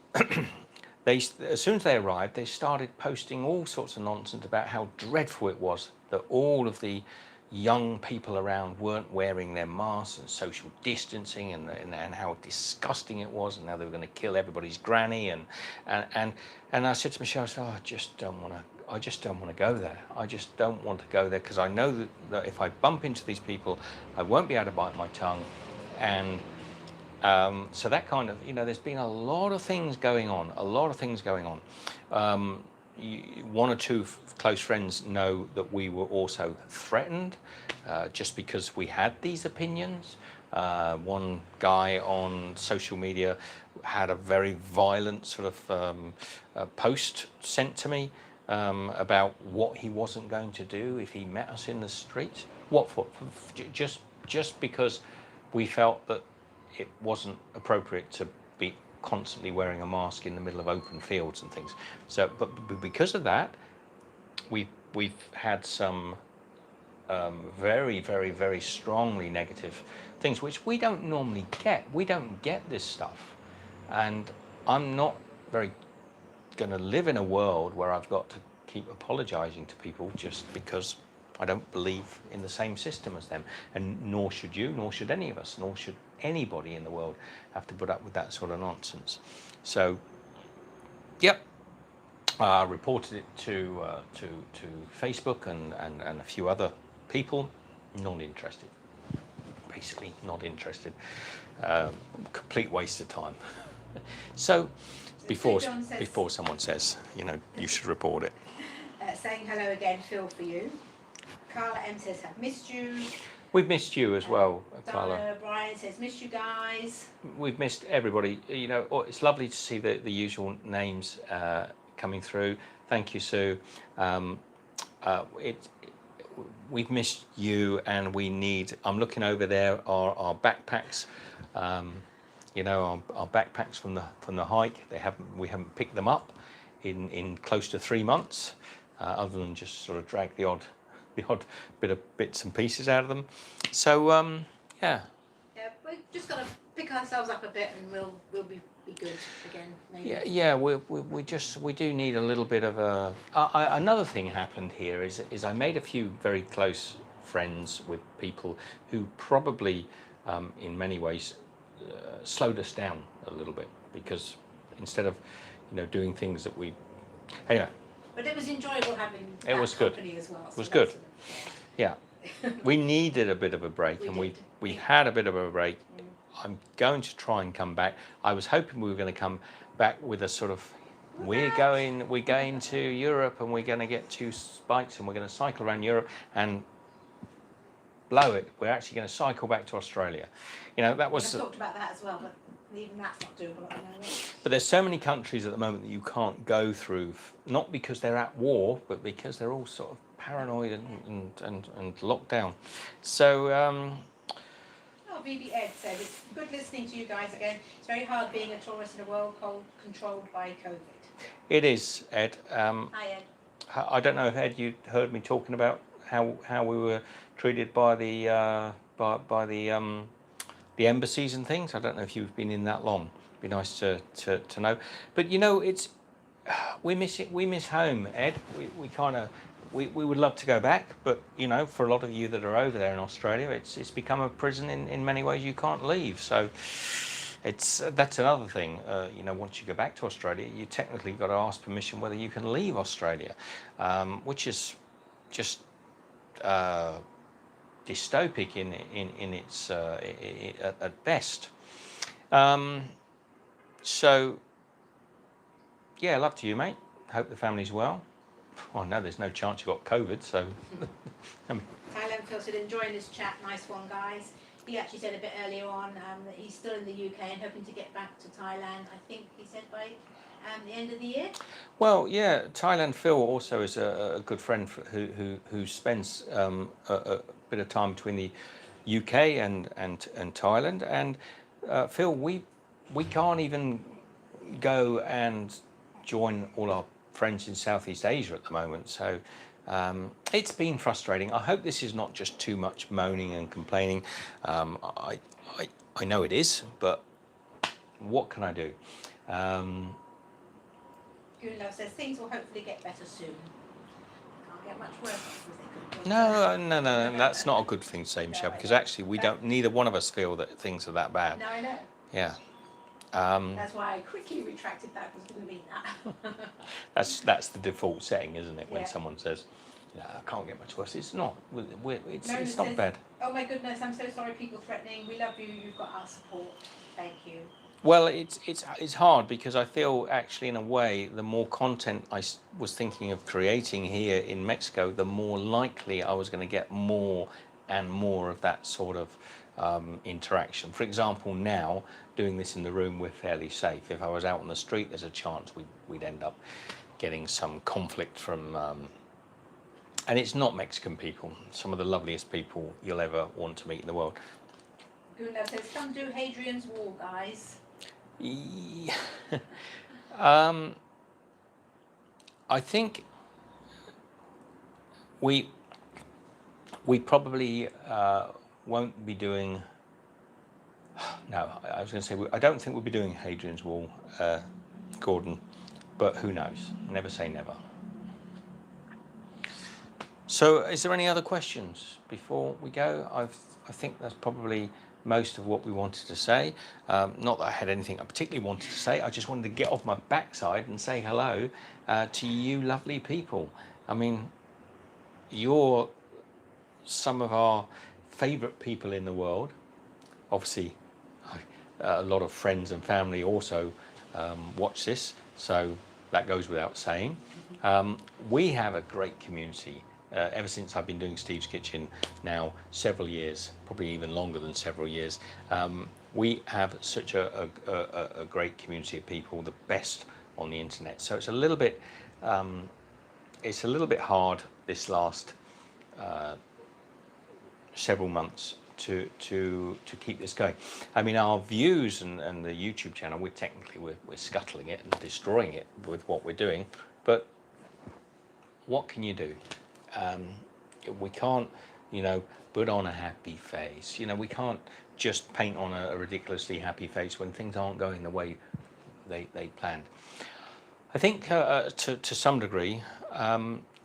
as soon as they arrived, they started posting all sorts of nonsense about how dreadful it was that all of the young people around weren't wearing their masks and social distancing, and how disgusting it was, and how they were going to kill everybody's granny, and I said to Michelle, I said, oh, I just don't want to go there. I just don't want to go there, because I know that if I bump into these people, I won't be able to bite my tongue. And so that kind of, there's been a lot of things going on, one or two close friends know that we were also threatened, just because we had these opinions. One guy on social media had a very violent sort of post sent to me about what he wasn't going to do if he met us in the street. What for? Just because we felt that it wasn't appropriate to be constantly wearing a mask in the middle of open fields and things. So, but because of that, we've had some very, very, very strongly negative things, which we don't normally get. We don't get this stuff, and I'm not very going to live in a world where I've got to keep apologizing to people just because I don't believe in the same system as them, and nor should you, nor should any of us, nor should anybody in the world have to put up with that sort of nonsense. So, yep, I reported it to Facebook and a few other people. Not interested. Basically, not interested. Complete waste of time. So, before someone says, you should report it. Saying hello again, Phil, for you. Carla M says, I've missed you. We've missed you as well, Carla. Donna Brian says, missed you guys. We've missed everybody. It's lovely to see the usual names coming through. Thank you, Sue. We've missed you, and I'm looking over there, our backpacks. Our backpacks from the hike. We haven't picked them up in close to 3 months, other than just sort of drag the odd bits and pieces out of them. So yeah. Yeah, we've just got to pick ourselves up a bit, and we'll be good again. Maybe. Yeah. We do need a little bit of a. Another thing happened here is I made a few very close friends with people who probably, in many ways, slowed us down a little bit, because instead of doing things that we anyway. But it was enjoyable having it was good as well. It was good. Yeah. We needed a bit of a break, we had a bit of a break. I'm going to try and come back. I was hoping we were going to come back with a sort of we're going to Europe, and we're going to get 2 bikes, and we're going to cycle around Europe and blow it. We're actually going to cycle back to Australia. That was. We talked about that as well, but even that's not doable at the moment. But there's so many countries at the moment that you can't go through, not because they're at war, but because they're all sort of paranoid and locked down. So. BB Ed said, it's good listening to you guys again. It's very hard being a tourist in a world controlled by COVID. It is, Ed. Hi, Ed. I don't know if, Ed, you heard me talking about how we were treated by the embassies and things. I don't know if you've been in that long. It'd be nice to know. But it's we miss home, Ed. We would love to go back, but for a lot of you that are over there in Australia, it's become a prison in many ways. You can't leave. So that's another thing. Once you go back to Australia, you technically got to ask permission whether you can leave Australia, which is just dystopic in its at best. So yeah, love to you, mate. Hope the family's well. Well, no, there's no chance you got COVID, so. Thailand Phil said, enjoying this chat. Nice one, guys. He actually said a bit earlier on that he's still in the UK and hoping to get back to Thailand. I think he said by the end of the year. Well, yeah, Thailand Phil also is a good friend who spends a bit of time between the UK and Thailand. And Phil, we can't even go and join all our friends in Southeast Asia at the moment, so it's been frustrating. I hope this is not just too much moaning and complaining. I know it is, but what can I do? Goonlove says things will hopefully get better soon. get much worse. No, that's not a good thing to say, Michelle, because actually neither one of us feel that things are that bad. No, I know. Yeah. That's why I quickly retracted that, was going to mean that. That's the default setting, isn't it? When Yeah. someone says, "No, I can't get much worse," it's not. It's Mary not says, bad. "Oh my goodness, I'm so sorry. People threatening. We love you. You've got our support. Thank you." Well, it's hard because I feel actually in a way the more content was thinking of creating here in Mexico, the more likely I was going to get more and more of that sort of interaction. For example, now doing this in the room, we're fairly safe. If I was out on the street, there's a chance we'd end up getting some conflict from. And it's not Mexican people, some of the loveliest people you'll ever want to meet in the world. Guna says, "Come do Hadrian's Wall, guys." Yeah. I think we probably won't be doing. No, I was going to say I don't think we'll be doing Hadrian's Wall, Gordon, but who knows? Never say never. So, is there any other questions before we go? I think that's probably most of what we wanted to say. Not that I had anything I particularly wanted to say. I just wanted to get off my backside and say hello to you lovely people. I mean, you're some of our favourite people in the world. Obviously, a lot of friends and family also watch this, so that goes without saying. We have a great community. Ever since I've been doing Steve's Kitchen now several years, probably even longer than several years, we have such a great community of people, the best on the internet. So it's a little bit hard this last several months to keep this going. I mean, our views and the YouTube channel, we're scuttling it and destroying it with what we're doing, but what can you do? We can't, put on a happy face. We can't just paint on a ridiculously happy face when things aren't going the way they planned. I think to some degree,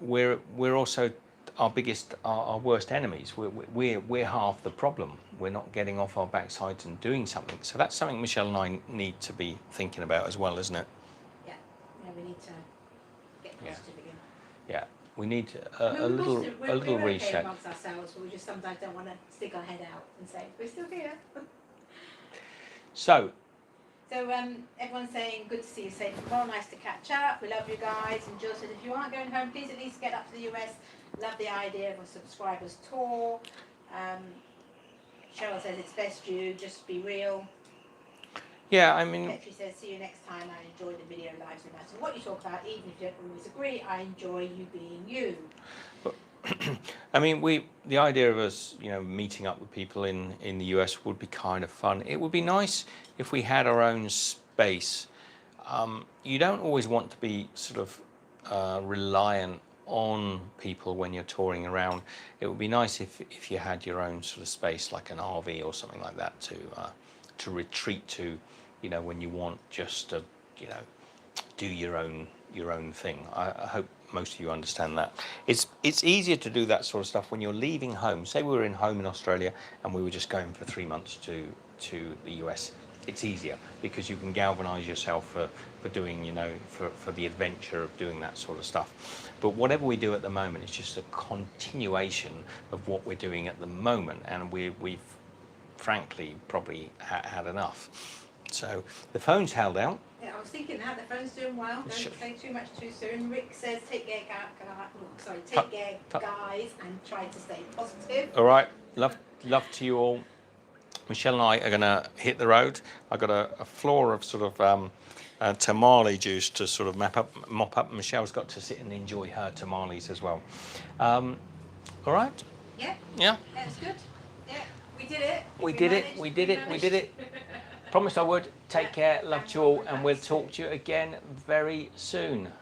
we're also our worst enemies. We're half the problem. We're not getting off our backsides and doing something. So that's something Michelle and I need to be thinking about as well, isn't it? Yeah, we need to get positive again. Yeah. We need a little we're reset. Okay amongst ourselves, but we just sometimes don't want to stick our head out and say we're still here. So everyone's saying good to see you safe tomorrow. Nice to catch up. We love you guys. And Jill said, if you aren't going home, please at least get up to the US. Love the idea of a subscribers tour. Cheryl says it's best you just be real. yeah, I mean, Petri says, see you next time. I enjoy the video lives no matter what you talk about, even if you don't always agree. I enjoy you being you. I mean, the idea of us, meeting up with people in the US would be kind of fun. It would be nice if we had our own space. You don't always want to be sort of reliant on people when you're touring around. It would be nice if you had your own sort of space, like an RV or something like that, to retreat to, when you want just to, do your own thing. I hope most of you understand that. It's easier to do that sort of stuff when you're leaving home. Say we were home in Australia and we were just going for 3 months to the US. It's easier because you can galvanize yourself for doing, for the adventure of doing that sort of stuff. But whatever we do at the moment, it's just a continuation of what we're doing at the moment, and we've frankly probably had enough. So the phone's held out. Yeah, I was thinking that the phone's doing well. Don't say too much too soon. Rick says, take care, guys, and try to stay positive. All right, love to you all. Michelle and I are going to hit the road. I've got a floor of sort of tamale juice to sort of mop up. Michelle's got to sit and enjoy her tamales as well. All right? Yeah. Yeah? That was good. Yeah, we did it. We did it. Promised I would. Take care. Love to you all. And we'll talk to you again very soon.